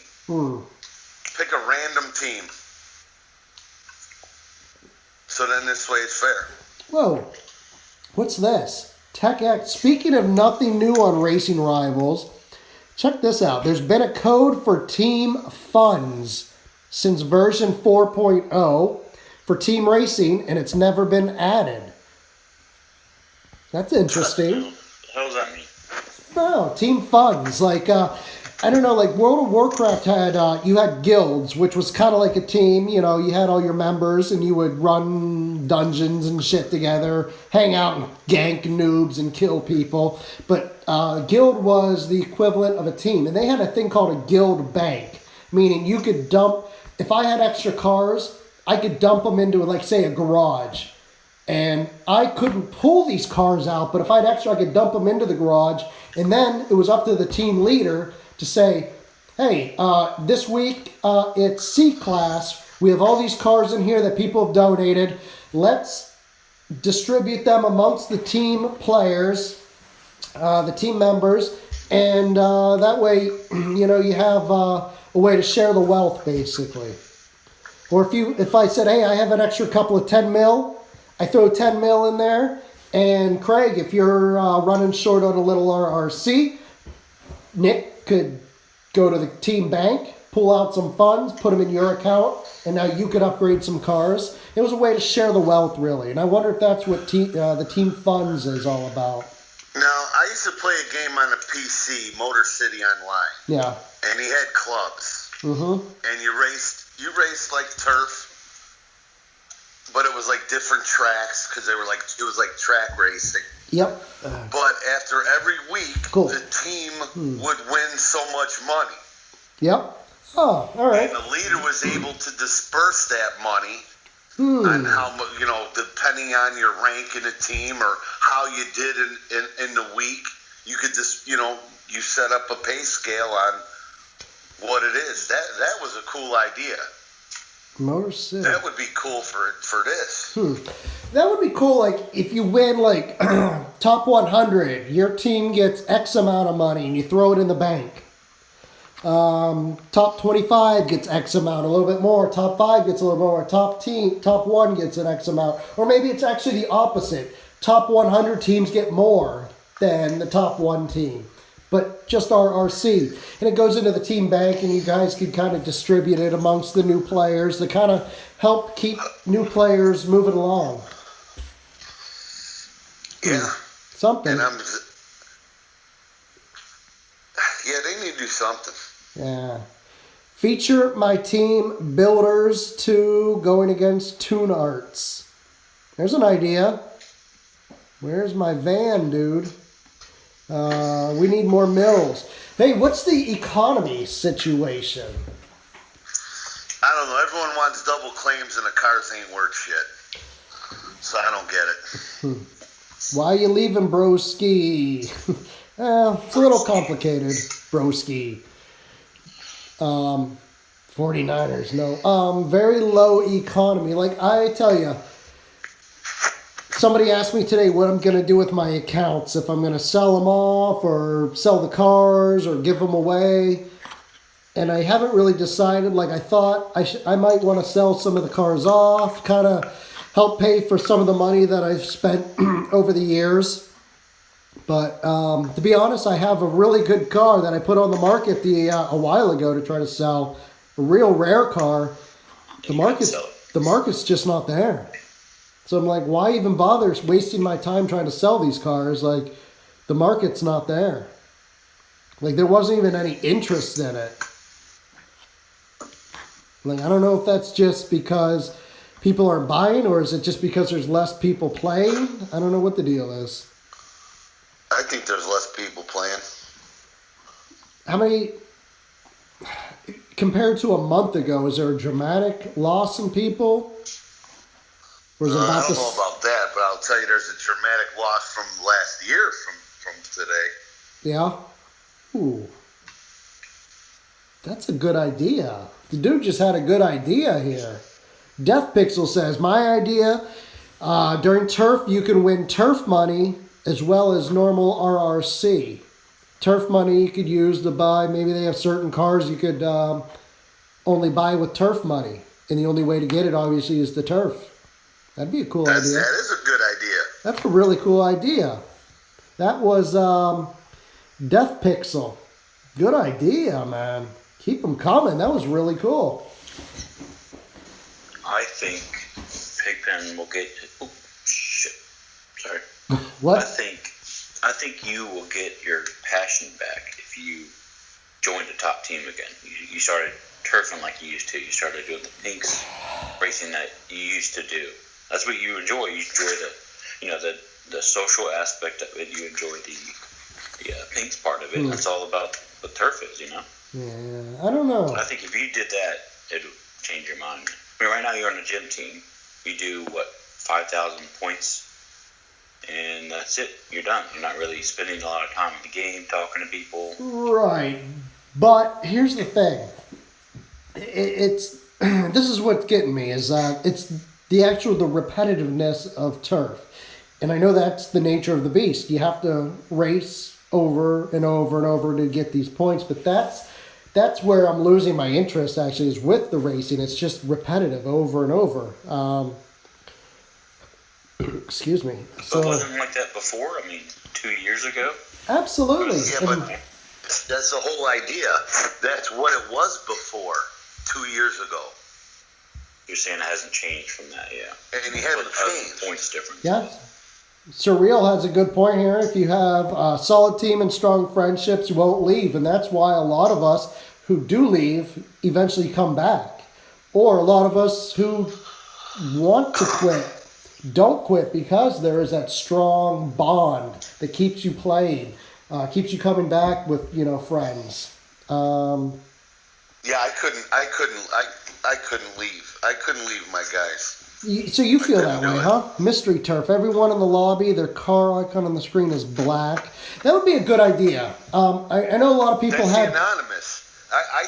Pick a random team. So then this way it's fair. Whoa, what's this? Tech Act. Speaking of nothing new on Racing Rivals, check this out. There's been a code for team funds since version 4.0 for team racing, and it's never been added. That's interesting. What the hell does that mean? No, team funds. Like, I don't know, like World of Warcraft had, you had guilds, which was kind of like a team. You know, you had all your members and you would run dungeons and shit together, hang out and gank noobs and kill people. But guild was the equivalent of a team. And they had a thing called a guild bank, meaning you could dump, if I had extra cars, I could dump them into, like, say, a garage. And I couldn't pull these cars out, but if I had extra, I could dump them into the garage. And then it was up to the team leader to say, hey, this week it's C-Class. We have all these cars in here that people have donated. Let's distribute them amongst the team players, the team members. And that way, you know, you have a way to share the wealth, basically. Or if I said, hey, I have an extra couple of 10 mil, I throw 10 mil in there, and Craig, if you're running short on a little RRC, Nick could go to the team bank, pull out some funds, put them in your account, and now you could upgrade some cars. It was a way to share the wealth, really. And I wonder if that's what the team funds is all about. Now, I used to play a game on the PC, Motor City Online. Yeah. And he had clubs. Mm-hmm. And you raced like turf, but it was like different tracks because it was like track racing. Yep. But after every week, the team would win so much money. Yep. Oh, all right. And the leader was able to disperse that money on how much, depending on your rank in the team or how you did in the week. You could just, you set up a pay scale on what it is. That was a cool idea. Motor City. That would be cool for this. That would be cool, like, if you win, like, top 100, your team gets X amount of money, and you throw it in the bank. Top 25 gets X amount, a little bit more. Top 5 gets a little more. Top 1 gets an X amount. Or maybe it's actually the opposite. Top 100 teams get more than the top 1 team. But just RRC. And it goes into the team bank, and you guys can kind of distribute it amongst the new players to kind of help keep new players moving along. Yeah. Something. And they need to do something. Yeah. Feature my team builders 2 going against Tune Arts. There's an idea. Where's my van, dude? We need more mills. Hey, what's the economy situation? I don't know. Everyone wants double claims and the cars ain't worth shit. So I don't get it. Why you leaving, broski? It's a little complicated, broski. 49ers, no. Very low economy. Like, I tell you, somebody asked me today what I'm going to do with my accounts, if I'm going to sell them off or sell the cars or give them away. And I haven't really decided. Like, I thought I might want to sell some of the cars off, kind of help pay for some of the money that I've spent over the years. But to be honest, I have a really good car that I put on the market a while ago to try to sell. A real rare car. The market's just not there. So I'm like, why even bother wasting my time trying to sell these cars? Like, the market's not there. Like, there wasn't even any interest in it. Like, I don't know if that's just because people aren't buying, or is it just because there's less people playing? I don't know what the deal is. I think there's less people playing. How many, compared to a month ago, is there a dramatic loss in people? Or is it I don't know about that, but I'll tell you there's a dramatic loss from last year from today. Yeah? Ooh. That's a good idea. The dude just had a good idea here. Death Pixel says, my idea, during turf, you can win turf money as well as normal RRC. Turf money you could use to buy, maybe they have certain cars you could only buy with turf money. And the only way to get it, obviously, is the turf. That'd be a cool idea. That is a good idea. That's a really cool idea. That was Death Pixel. Good idea, man. Keep them coming. That was really cool. I think Pigpen will get. Oh shit! Sorry. What? I think you will get your passion back if you join the top team again. You started turfing like you used to. You started doing the pinks racing that you used to do. That's what you enjoy. You enjoy the social aspect of it. You enjoy the pinks part of it. That's all about what turf is, Yeah, I don't know. I think if you did that, it'll change your mind. I mean, right now you're on a gym team. You do, 5,000 points, and that's it. You're done. You're not really spending a lot of time in the game, talking to people. Right. But here's the thing. This is what's getting me, is it's the repetitiveness of turf. And I know that's the nature of the beast. You have to race over and over and over to get these points, but that's where I'm losing my interest, actually, is with the racing. It's just repetitive over and over. Excuse me. But wasn't it like that before? I mean, 2 years ago? Absolutely. Yeah, but That's the whole idea. That's what it was before 2 years ago. You're saying it hasn't changed from that, yeah. And he hasn't changed. Points different. Yeah. Surreal has a good point here. If you have a solid team and strong friendships, you won't leave. And that's why a lot of us who do leave eventually come back. Or a lot of us who want to quit don't quit because there is that strong bond that keeps you playing, keeps you coming back with, friends. Yeah, I couldn't leave. I couldn't leave my guys. So you feel that way, huh? Mystery turf. Everyone in the lobby, their car icon on the screen is black. That would be a good idea. I know a lot of people That's anonymous. I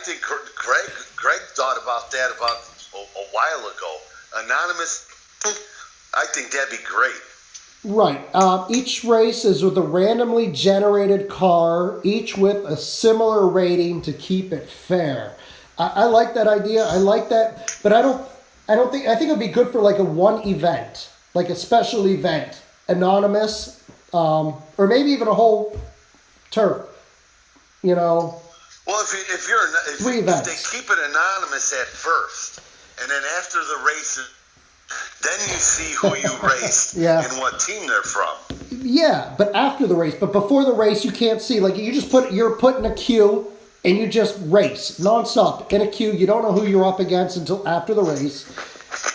think Greg thought about that about a while ago. Anonymous, I think that'd be great. Right. Each race is with a randomly generated car, each with a similar rating to keep it fair. I like that idea. I like that, but I think it would be good for like a one event, like a special event, anonymous, or maybe even a whole turf. Well, if they keep it anonymous at first, and then after the race, then you see who you raced and what team they're from. Yeah, but after the race, but before the race, you can't see. Like you're put in a queue. And you just race nonstop in a queue. You don't know who you're up against until after the race.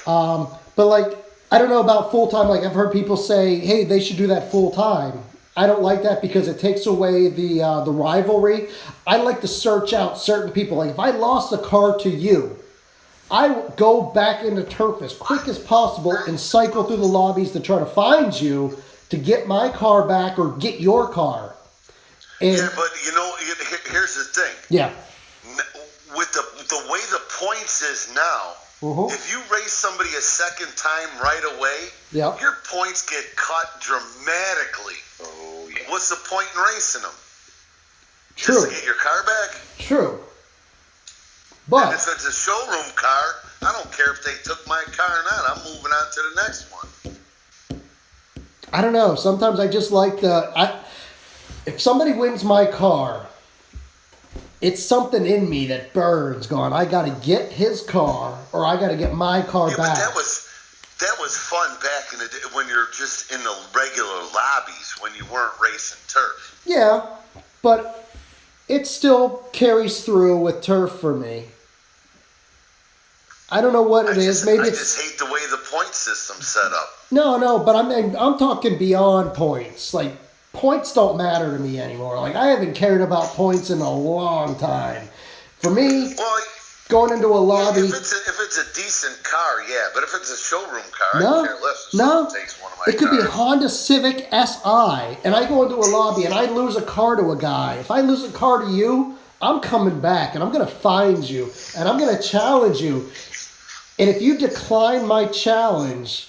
But like, I don't know about full time. Like I've heard people say, "Hey, they should do that full time." I don't like that because it takes away the rivalry. I like to search out certain people. Like if I lost a car to you, I go back into turf as quick as possible and cycle through the lobbies to try to find you to get my car back or get your car. And, yeah, but here's the thing. Yeah. With the way the points is now, if you race somebody a second time right away, your points get cut dramatically. Oh, yeah. What's the point in racing them? True. Just to get your car back? True. But and if it's a showroom car, I don't care if they took my car or not. I'm moving on to the next one. I don't know. Sometimes I just like if somebody wins my car, it's something in me that burns going, I got to get his car or I got to get my car back. But that was fun back in the day when you're just in the regular lobbies when you weren't racing turf. Yeah, but it still carries through with turf for me. I don't know what it is. Maybe I just hate the way the point system's set up. No, but I'm talking beyond points. Like, points don't matter to me anymore. Like, I haven't cared about points in a long time. For me, going into a lobby... If it's a decent car, yeah. But if it's a showroom car, I don't care less if someone takes one of my cars. It could be a Honda Civic SI, and I go into a lobby and I lose a car to a guy. If I lose a car to you, I'm coming back, and I'm going to find you, and I'm going to challenge you. And if you decline my challenge...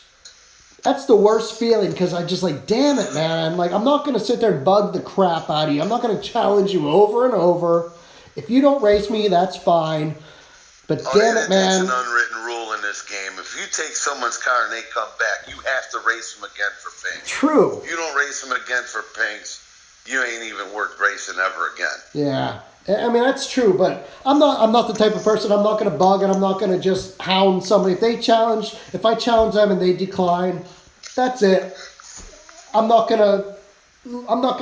That's the worst feeling because I just like, damn it, man. Like, I'm not going to sit there and bug the crap out of you. I'm not going to challenge you over and over. If you don't race me, that's fine. But damn it, man. It's an unwritten rule in this game. If you take someone's car and they come back, you have to race them again for pinks. True. If you don't race them again for pinks, you ain't even worth racing ever again. Yeah. I mean, that's true, but I'm not the type of person. I'm not going to bug and I'm not going to just hound somebody. If I challenge them and they decline, that's it. I'm not going to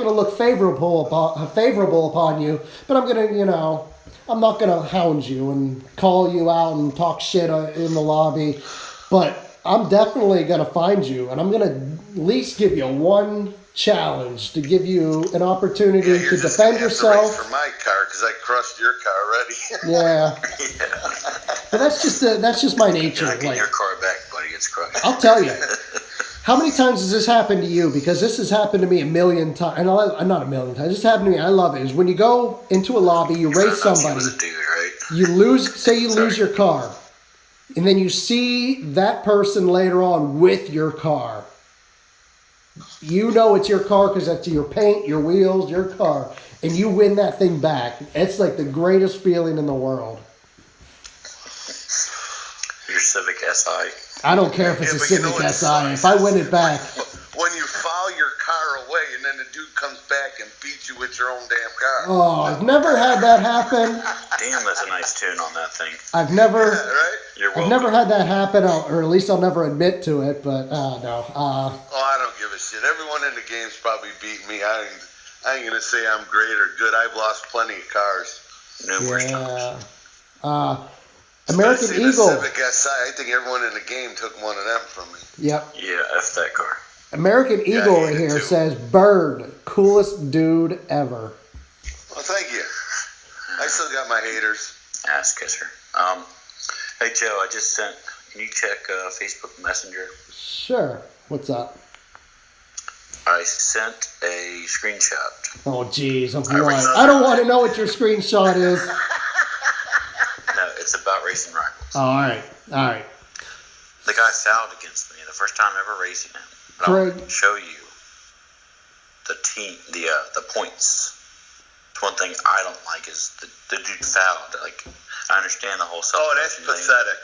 look favorable upon you, but I'm going to, I'm not going to hound you and call you out and talk shit in the lobby, but I'm definitely going to find you, and I'm going to at least give you one challenge to give you an opportunity to defend yourself. To race for my car because I crushed your car already. Yeah. But that's just my nature. You're not getting your car back, buddy. It's crushed. I'll tell you. How many times has this happened to you? Because this has happened to me a million times. And not a million times. This happened to me. I love it. Is when you go into a lobby, you race somebody. Dude, right? You lose your car. And then you see that person later on with your car. You know it's your car because that's your paint, your wheels, your car. And you win that thing back. It's like the greatest feeling in the world. Your Civic SI. I don't care if it's a Civic SI. If I win it back. When you foul your car away and then the dude comes back and beats you with your own damn car. Oh, I've never had that happen. Damn, that's a nice tune on that thing. I've never. Yeah, right? You're I've welcome. never had that happen, or at least I'll never admit to it. But no. Oh, I don't give a shit. Everyone in the game's probably beating me. I ain't gonna say I'm great or good. I've lost plenty of cars. Numerous times. American Especially Eagle. The Civic SI. I think everyone in the game took one of them from me. Yep. Yeah, F that car. American Yeah, Eagle he right did here too. says Bird, coolest dude ever. Well, thank you. I still got my haters. Ass kisser. Hey Joe, I just sent. Can you check Facebook Messenger? Sure. What's up? I sent a screenshot. Oh, jeez. Of I what? remember. I don't want to know what your screenshot is. No, it's about racing rivals. Oh, all right. All right. The guy fouled against me the first time ever racing him. But Craig. I'll show you the points. One thing I don't like is the dude fouled. Like, I understand the whole Oh, that's self-crushing thing. pathetic.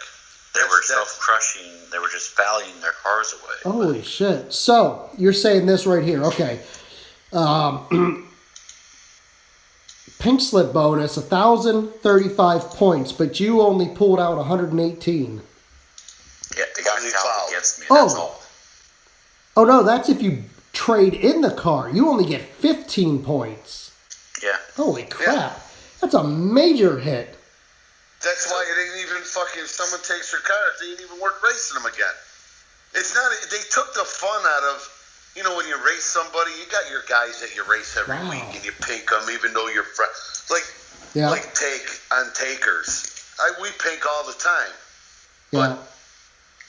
They were self-crushing. They were just fouling their cars away. Holy shit. So, you're saying this right here. Okay. Pink slip bonus, 1,035 points, but you only pulled out 118. Yeah, the guy He fouled fouled. against me. Oh. That's all. Oh, no, that's if you trade in the car. You only get 15 points. Yeah. Holy crap. That's a major hit. That's why it ain't even fucking. Someone takes your car. It ain't even worth racing them again. It's not. They took the fun out of. You know, when you race somebody, you got your guys that you race every Wow. week, and you pink them, even though you're like Yeah. take on takers. We pink all the time. Yeah.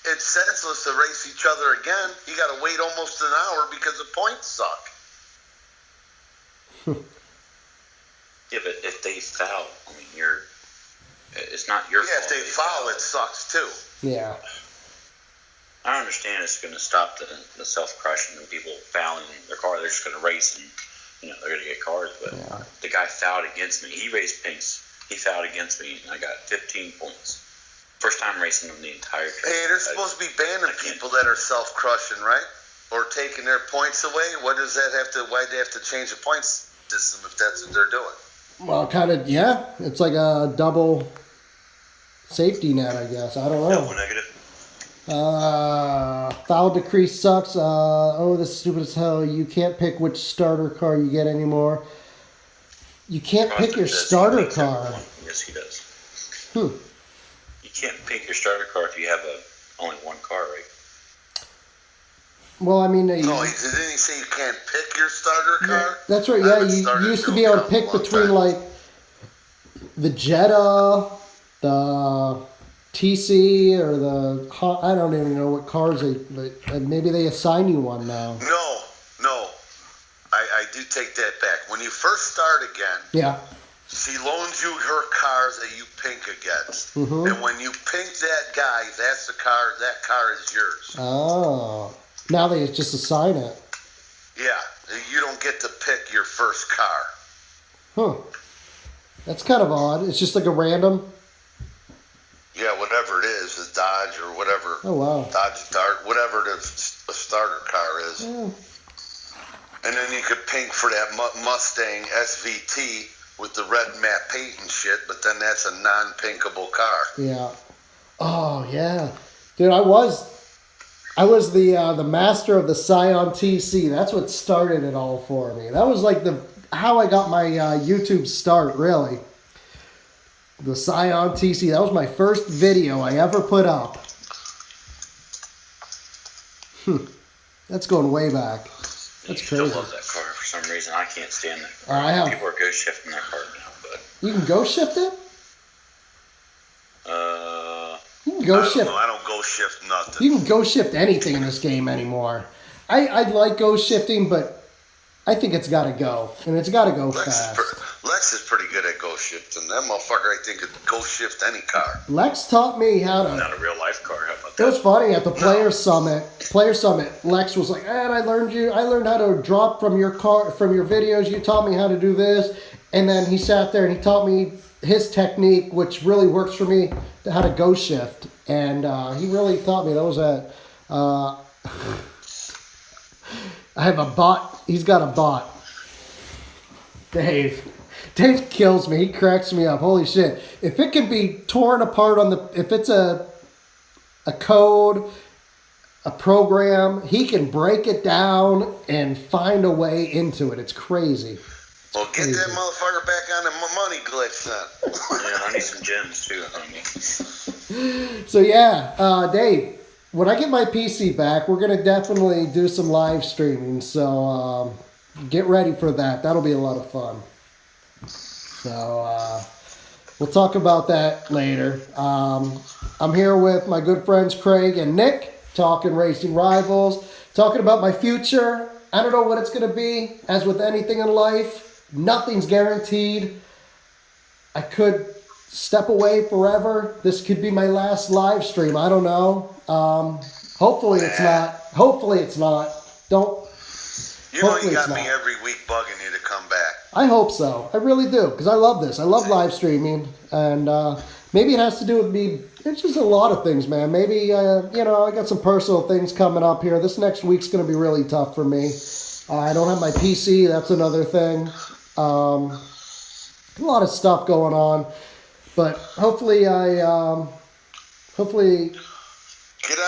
It's senseless to race each other again. You got to wait almost an hour because the points suck. Yeah, but if they foul, I mean, it's not your Yeah, fault. if they foul, it sucks too. Yeah. I understand it's going to stop the self-crushing and people fouling their car. They're just going to race and, they're going to get cars. But Yeah. the guy fouled against me. He raced pinks. He fouled against me, and I got 15 points. First time racing them the entire trip. Hey, they're supposed to be banning people that are self-crushing, right? Or taking their points away. What does that have to? Why do they have to change the points system if that's what they're doing? Well, kind of, yeah. It's like a double safety net, I guess. I don't know. Double negative. Foul decrease sucks. This is stupid as hell. You can't pick which starter car you get anymore. You can't pick your Does he starter picks car. everyone? Yes, he does. Hmm. You can't pick your starter car if you have only one car, right? Well, I mean, No, didn't he say you can't pick your starter car? that's right. I Yeah, haven't you started used to a be able to car in a pick long between time. like the Jetta, the TC, or the I don't even know what cars but maybe they assign you one now. No. I do take that back. When you first start again, Yeah. she loans you her cars that you pink against. Mhm. And when you pink that guy, that's the car. That car is yours. Oh. Now they just assign it. Yeah, you don't get to pick your first car. Huh. That's kind of odd. It's just like a random. Yeah, whatever it is, a Dodge or whatever. Oh, wow. Dodge Dart, whatever the starter car is. Yeah. And then you could pink for that Mustang SVT with the red matte paint and shit, but then that's a non-pinkable car. Yeah. Oh, yeah. Dude, I was the master of the Scion TC. That's what started it all for me. That was like how I got my YouTube start, really. The Scion TC. That was my first video I ever put up. That's going way back. That's You still crazy. love that car for some reason. I can't stand that car. I have. People are ghost shifting that car now, but You can go shift it? You can I go don't shift. know, I don't go shift nothing. You can go shift anything in this game anymore. I like go shifting, but I think it's got to go, and it's got to go fast. Lex is pretty good at go shifting. That motherfucker, I think, could go shift any car. Lex taught me how to. not a real life car. How about It was that? funny at the Player Summit. Lex was like, "And I learned how to drop from your videos. You taught me how to do this." And then he sat there and he taught me his technique, which really works for me, how to go shift. And he really taught me. That was at. I have a bot. He's got a bot. Dave kills me. He cracks me up. Holy shit! If it can be torn apart if it's a code, a program, he can break it down and find a way into it. It's crazy. Well, get that motherfucker back on the money glitch then. Yeah, I need some gems too, homie. So yeah, Dave, when I get my PC back, we're gonna definitely do some live streaming. So get ready for that. That'll be a lot of fun. So we'll talk about that later. I'm here with my good friends Craig and Nick, talking Racing Rivals, talking about my future. I don't know what it's gonna be. As with anything in life, nothing's guaranteed. I could step away forever. This could be my last live stream. I don't know. Hopefully it's not. Hopefully it's not. Don't. You know you got me every week bugging you to come back. I hope so. I really do, because I love this. I love live streaming, and maybe it has to do with me. It's just a lot of things, man. Maybe I got some personal things coming up here. This next week's going to be really tough for me. I don't have my PC. That's another thing. A lot of stuff going on, but hopefully get on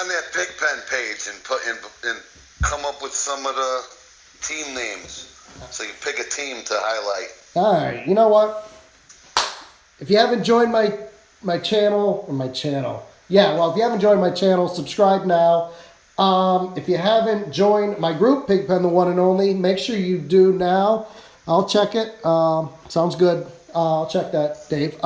that Pigpen page and come up with some of the team names, so you pick a team to highlight. All right, you know what? If you haven't joined my channel, if you haven't joined my channel, subscribe now. If you haven't joined my group, Pigpen the One and Only, make sure you do now. I'll check it. Sounds good. I'll check that, Dave.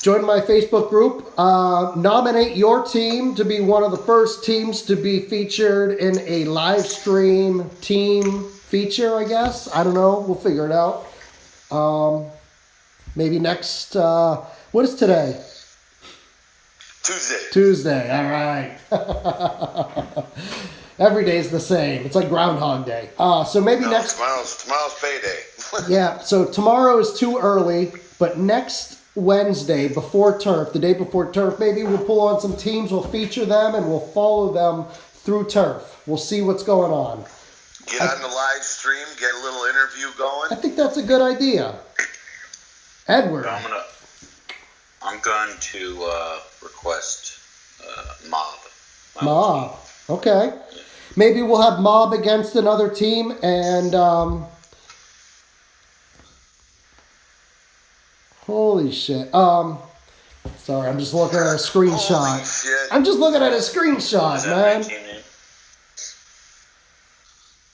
Join my Facebook group. Nominate your team to be one of the first teams to be featured in a live stream team feature, I guess. I don't know. We'll figure it out. Maybe next... what is today? Tuesday. All right. Every day is the same. It's like Groundhog Day. So maybe tomorrow's payday. Yeah. So tomorrow is too early, but next Wednesday before turf, the day before turf, maybe we'll pull on some teams. We'll feature them and we'll follow them through turf. We'll see what's going on. Get on the live stream. Get a little interview going. I think that's a good idea. Edward. I'm going to request Mob. Mob. Okay. Maybe we'll have Mob against another team and holy shit. Sorry, I'm just looking at a screenshot. Holy shit. I'm just looking at a screenshot, man.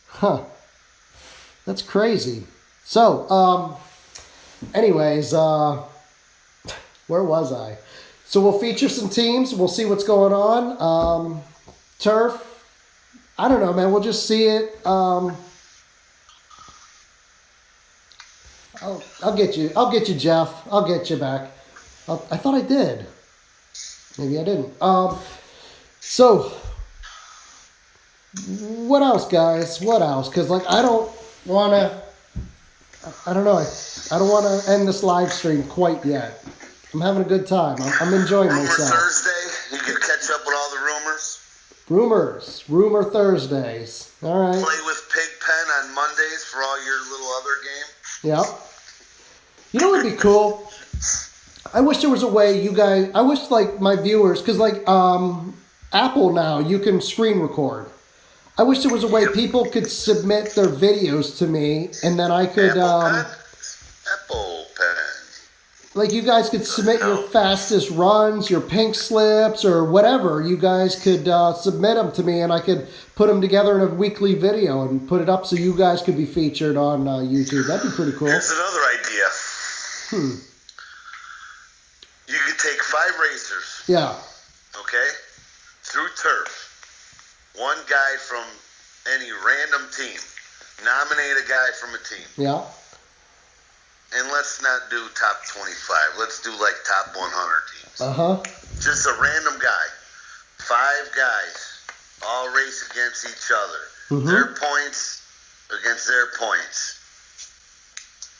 Huh. That's crazy. So, anyways, where was I? So we'll feature some teams. We'll see what's going on. Turf. I don't know, man. We'll just see it. I'll get you. I'll get you, Jeff. I'll get you back. I thought I did. Maybe I didn't. So what else, guys? What else? Because I don't want to. I don't know. I don't want to end this live stream quite yet. I'm having a good time. I'm enjoying myself. Thursday, you can catch up with all the rumors. Rumor Thursdays. All right. Play with Pigpen on Mondays for all your little other games. Yep. You know what would be cool? I wish there was a way you guys... I wish, my viewers... Because, Apple now, you can screen record. I wish there was a way people could submit their videos to me, and then I could... Apple Pen. You guys could submit your fastest runs, your pink slips, or whatever. You guys could submit them to me, and I could put them together in a weekly video and put it up so you guys could be featured on YouTube. That'd be pretty cool. Here's another idea. You could take 5 racers. Yeah. Okay? Through turf. One guy from any random team. Nominate a guy from a team. Yeah. And let's not do top 25. Let's do top 100 teams. Uh-huh. Just a random guy. 5 guys. All race against each other. Mm-hmm. Their points against their points.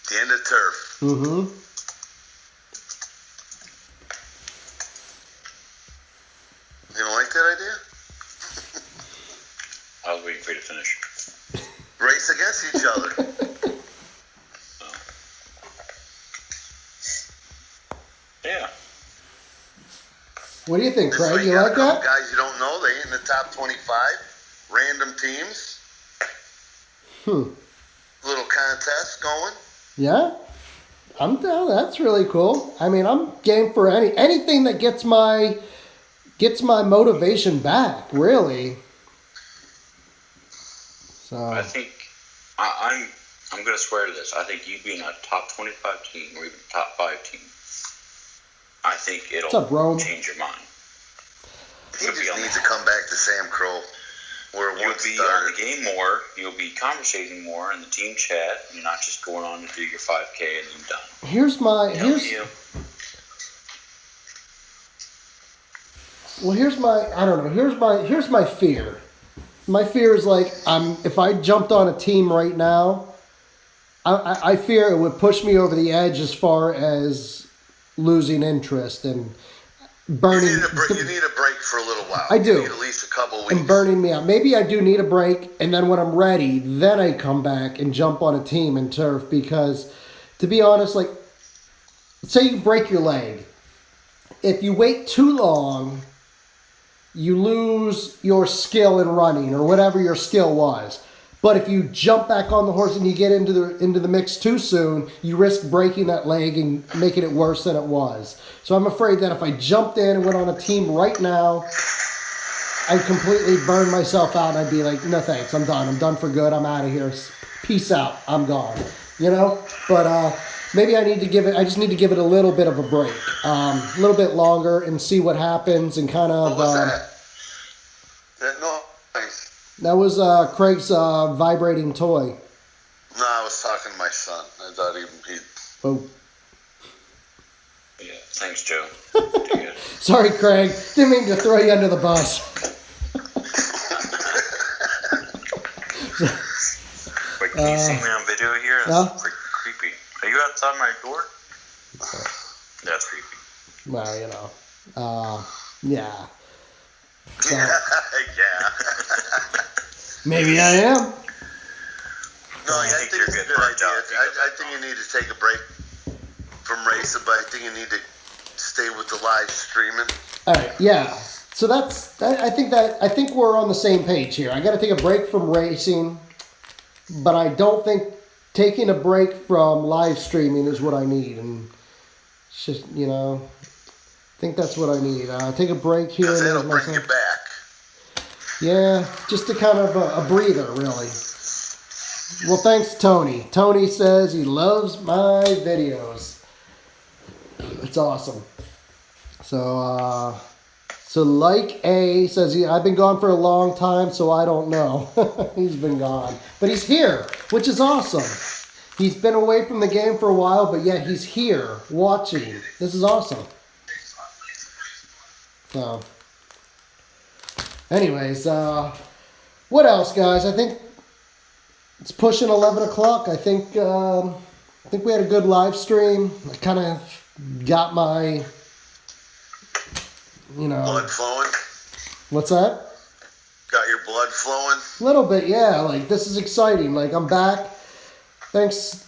The end of turf. Mm-hmm. You don't like that idea? I was waiting for you to finish. Race against each other. What do you think, So Craig? You got like a couple that? guys you don't know. They ain't in the top 25. Random teams. Little contest going. Yeah, I'm down. That's really cool. I mean, I'm game for anything that gets my motivation back. Really. So I think I'm going to swear to this. I think you being a top 25 team or even top 5 team, I think what's up, Rome? change your mind. He just needs to come back to Sam Crow. Where You'll be on the game more. You'll be conversating more in the team chat. You're not just going on to do your 5K and then done. Here's my fear. My fear is like if I jumped on a team right now, I fear it would push me over the edge as far as losing interest and burning. You need a break for a little while. I do. You need at least a couple weeks. And burning me out. Maybe I do need a break, and then when I'm ready, then I come back and jump on a team and turf. Because, to be honest, like, say you break your leg. If you wait too long, you lose your skill in running or whatever your skill was. But if you jump back on the horse and you get into the mix too soon, you risk breaking that leg and making it worse than it was. So I'm afraid that if I jumped in and went on a team right now, I'd completely burn myself out and I'd be like, no thanks, I'm done. I'm done for good. I'm out of here. Peace out. I'm gone. You know? But maybe I just need to give it a little bit of a break. A little bit longer and see what happens and kind of... What was that? No. That was Craig's vibrating toy. No, I was talking to my son. I thought he'd... Oh. Yeah, thanks, Joe. Sorry, Craig. Didn't mean to throw you under the bus. Wait, can you see me on video here? That's creepy. Are you outside my door? That's creepy. Well, you know. Yeah. So, yeah. Maybe I am. No, I think it's a good idea. I think you need to take a break from racing, but I think you need to stay with the live streaming. All right, yeah. So I think we're on the same page here. I got to take a break from racing, but I don't think taking a break from live streaming is what I need, and it's just, you know, I think that's what I need. Take a break here. Because it'll bring you back. Yeah, just to kind of a breather, really. Well, thanks, Tony. Tony says he loves my videos. It's awesome. So like A says, I've been gone for a long time, so I don't know. He's been gone. But he's here, which is awesome. He's been away from the game for a while, but yet he's here watching. This is awesome. So... anyways, what else, guys? I think it's pushing 11 o'clock. I think we had a good live stream. I kind of got my, you know... blood flowing? What's that? Got your blood flowing? A little bit, yeah. Like, this is exciting. Like, I'm back. Thanks,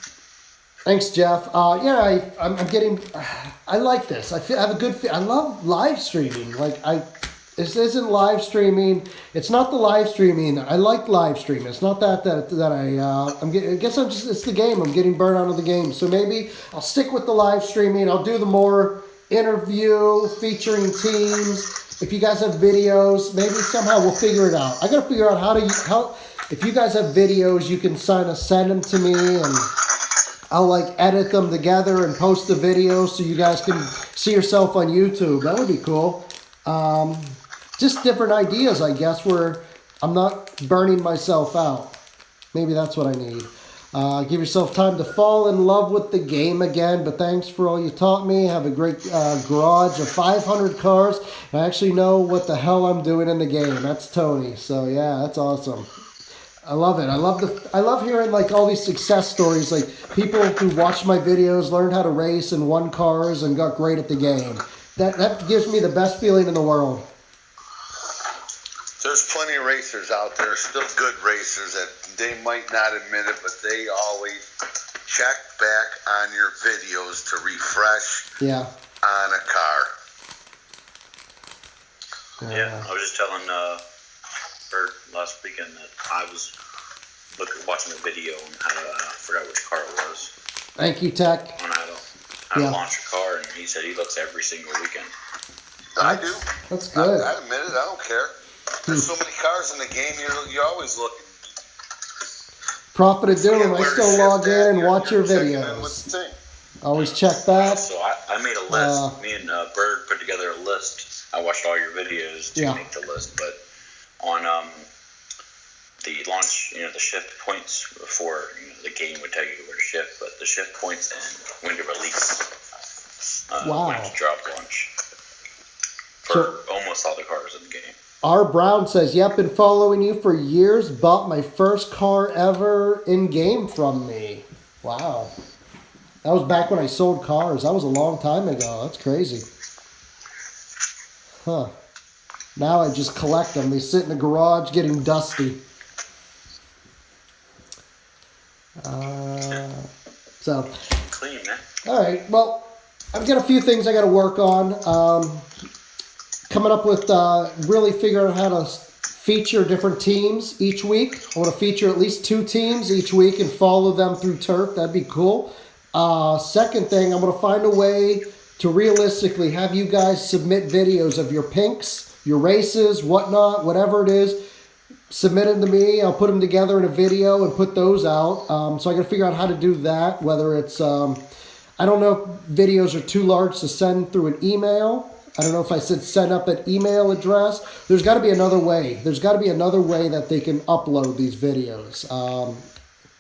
Jeff. Yeah, I'm getting... I like this. I have a good... I love live streaming. Like, this isn't live streaming. It's not the live streaming. I like live streaming. It's not that I guess I'm just, it's the game. I'm getting burned out of the game. So maybe I'll stick with the live streaming. I'll do the more interview featuring teams. If you guys have videos, maybe somehow we'll figure it out. I got to figure out how if you guys have videos, you can send them to me and I'll like edit them together and post the videos so you guys can see yourself on YouTube. That would be cool. Just different ideas, I guess, where I'm not burning myself out. Maybe that's what I need. Give yourself time to fall in love with the game again, but thanks for all you taught me. Have a great garage of 500 cars. I actually know what the hell I'm doing in the game. That's Tony. So, yeah, that's awesome. I love it. I love hearing, like, all these success stories, like people who watched my videos, learned how to race and won cars and got great at the game. That gives me the best feeling in the world. There's plenty of racers out there, still good racers, that they might not admit it, but they always check back on your videos to refresh on a car. Yeah, I was just telling Bird last weekend that I was watching a video on how to, I forgot which car it was. Thank you, Tech. On how to launch a car, and he said he looks every single weekend. I do. That's good. I admit it. I don't care. There's so many cars in the game. You're always looking. Profit of doing. I still log in and watch your checking in videos. with the team. Always check back. So I made a list. Me and Bird put together a list. I watched all your videos to make the list, but on the launch, the shift points before the game would tell you where to shift, but the shift points and when to release, when to drop launch for almost all the cars in the game. R. Brown says, "Yep, been following you for years. Bought my first car ever in game from me." Wow, that was back when I sold cars. That was a long time ago. That's crazy. Huh. Now I just collect them. They sit in the garage getting dusty. So. Clean, man. All right. Well, I've got a few things I got to work on. Coming up with really figuring out how to feature different teams each week. I want to feature at least 2 teams each week and follow them through turf. That'd be cool. Second thing, I'm going to find a way to realistically have you guys submit videos of your pinks, your races, whatnot, whatever it is. Submit them to me. I'll put them together in a video and put those out. So I got to figure out how to do that. Whether it's, I don't know if videos are too large to send through an email. I don't know if I said send up an email address. There's got to be another way. There's got to be another way that they can upload these videos.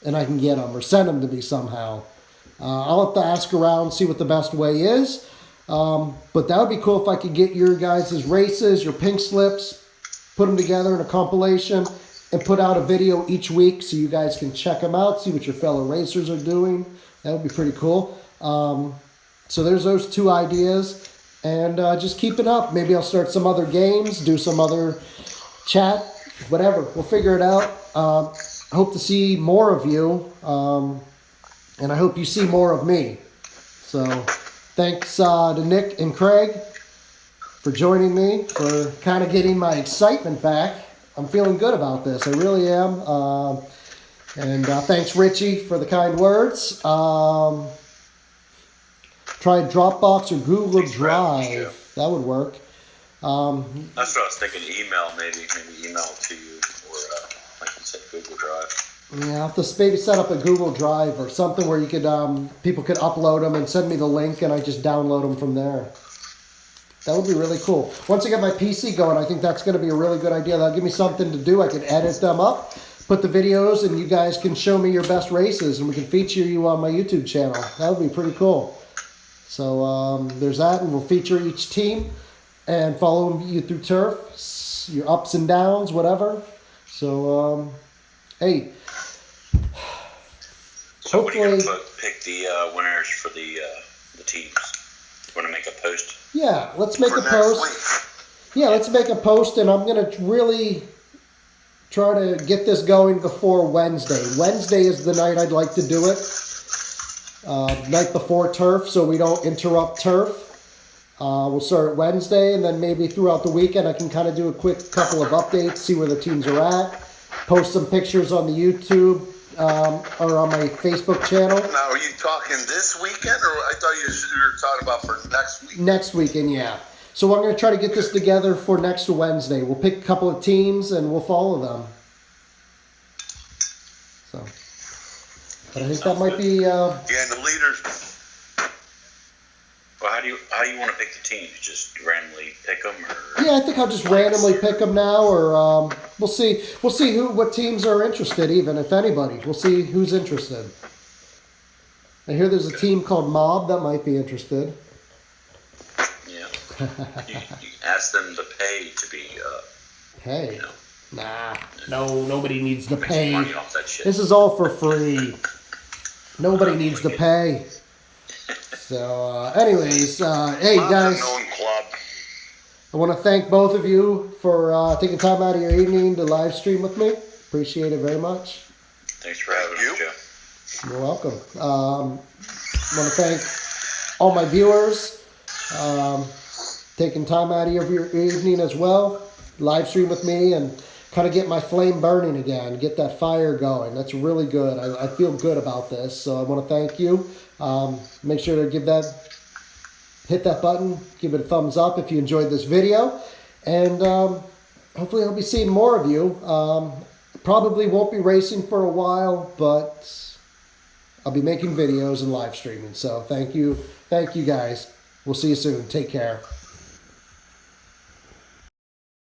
And I can get them or send them to me somehow. I'll have to ask around, see what the best way is. But that would be cool if I could get your guys' races, your pink slips, put them together in a compilation, and put out a video each week so you guys can check them out, see what your fellow racers are doing. That would be pretty cool. So there's those 2 ideas. And just keep it up. Maybe I'll start some other games, do some other chat, whatever. We'll figure it out. Hope to see more of you. And I hope you see more of me. So thanks to Nick and Craig for joining me, for kind of getting my excitement back. I'm feeling good about this. I really am. And thanks, Richie, for the kind words. Try Dropbox or Google Drive. That would work. That's what I was thinking. Email, maybe email to you, or like you said, Google Drive. Yeah, I'll have to maybe set up a Google Drive or something where you could people could upload them and send me the link, and I just download them from there. That would be really cool. Once I get my PC going, I think that's going to be a really good idea. That'll give me something to do. I can edit them up, put the videos, and you guys can show me your best races, and we can feature you on my YouTube channel. That would be pretty cool. So there's that, and we'll feature each team and follow you through turf, your ups and downs, whatever. So, hey. So what are you going to pick the winners for the teams? Want to make a post? Yeah, let's make a post. Yeah, let's make a post, and I'm going to really try to get this going before Wednesday. Wednesday is the night I'd like to do it. Night before turf, so we don't interrupt turf. We'll start Wednesday, and then maybe throughout the weekend I can kind of do a quick couple of updates, see where the teams are at, post some pictures on the YouTube or on my Facebook channel. Now, are you talking this weekend, or I thought you were talking about for next week? Next weekend, yeah. So I'm going to try to get this together for next Wednesday. We'll pick a couple of teams, and we'll follow them. So... But I think that might be. Yeah, and the leaders. Well, how do you want to pick the teams? Just randomly pick them, or? Yeah, I think I'll just randomly pick them now, or we'll see. We'll see what teams are interested, even if anybody. We'll see who's interested. I hear there's a team called Mob that might be interested. Yeah. you ask them to pay to be. Hey. Nah. No, nobody needs to pay. Money off that shit. This is all for free. Nobody needs to pay. So, anyways, hey guys, I want to thank both of you for taking time out of your evening to live stream with me. Appreciate it very much. Thanks for having us, Joe. You're welcome. I want to thank all my viewers. taking time out of your evening as well. Live stream with me and kind of get my flame burning again, get that fire going. That's really good. I feel good about this, so I want to thank you. Make sure to hit that button, give it a thumbs up if you enjoyed this video, and hopefully I'll be seeing more of you. Probably won't be racing for a while, but I'll be making videos and live streaming. So thank you guys. We'll see you soon. Take care.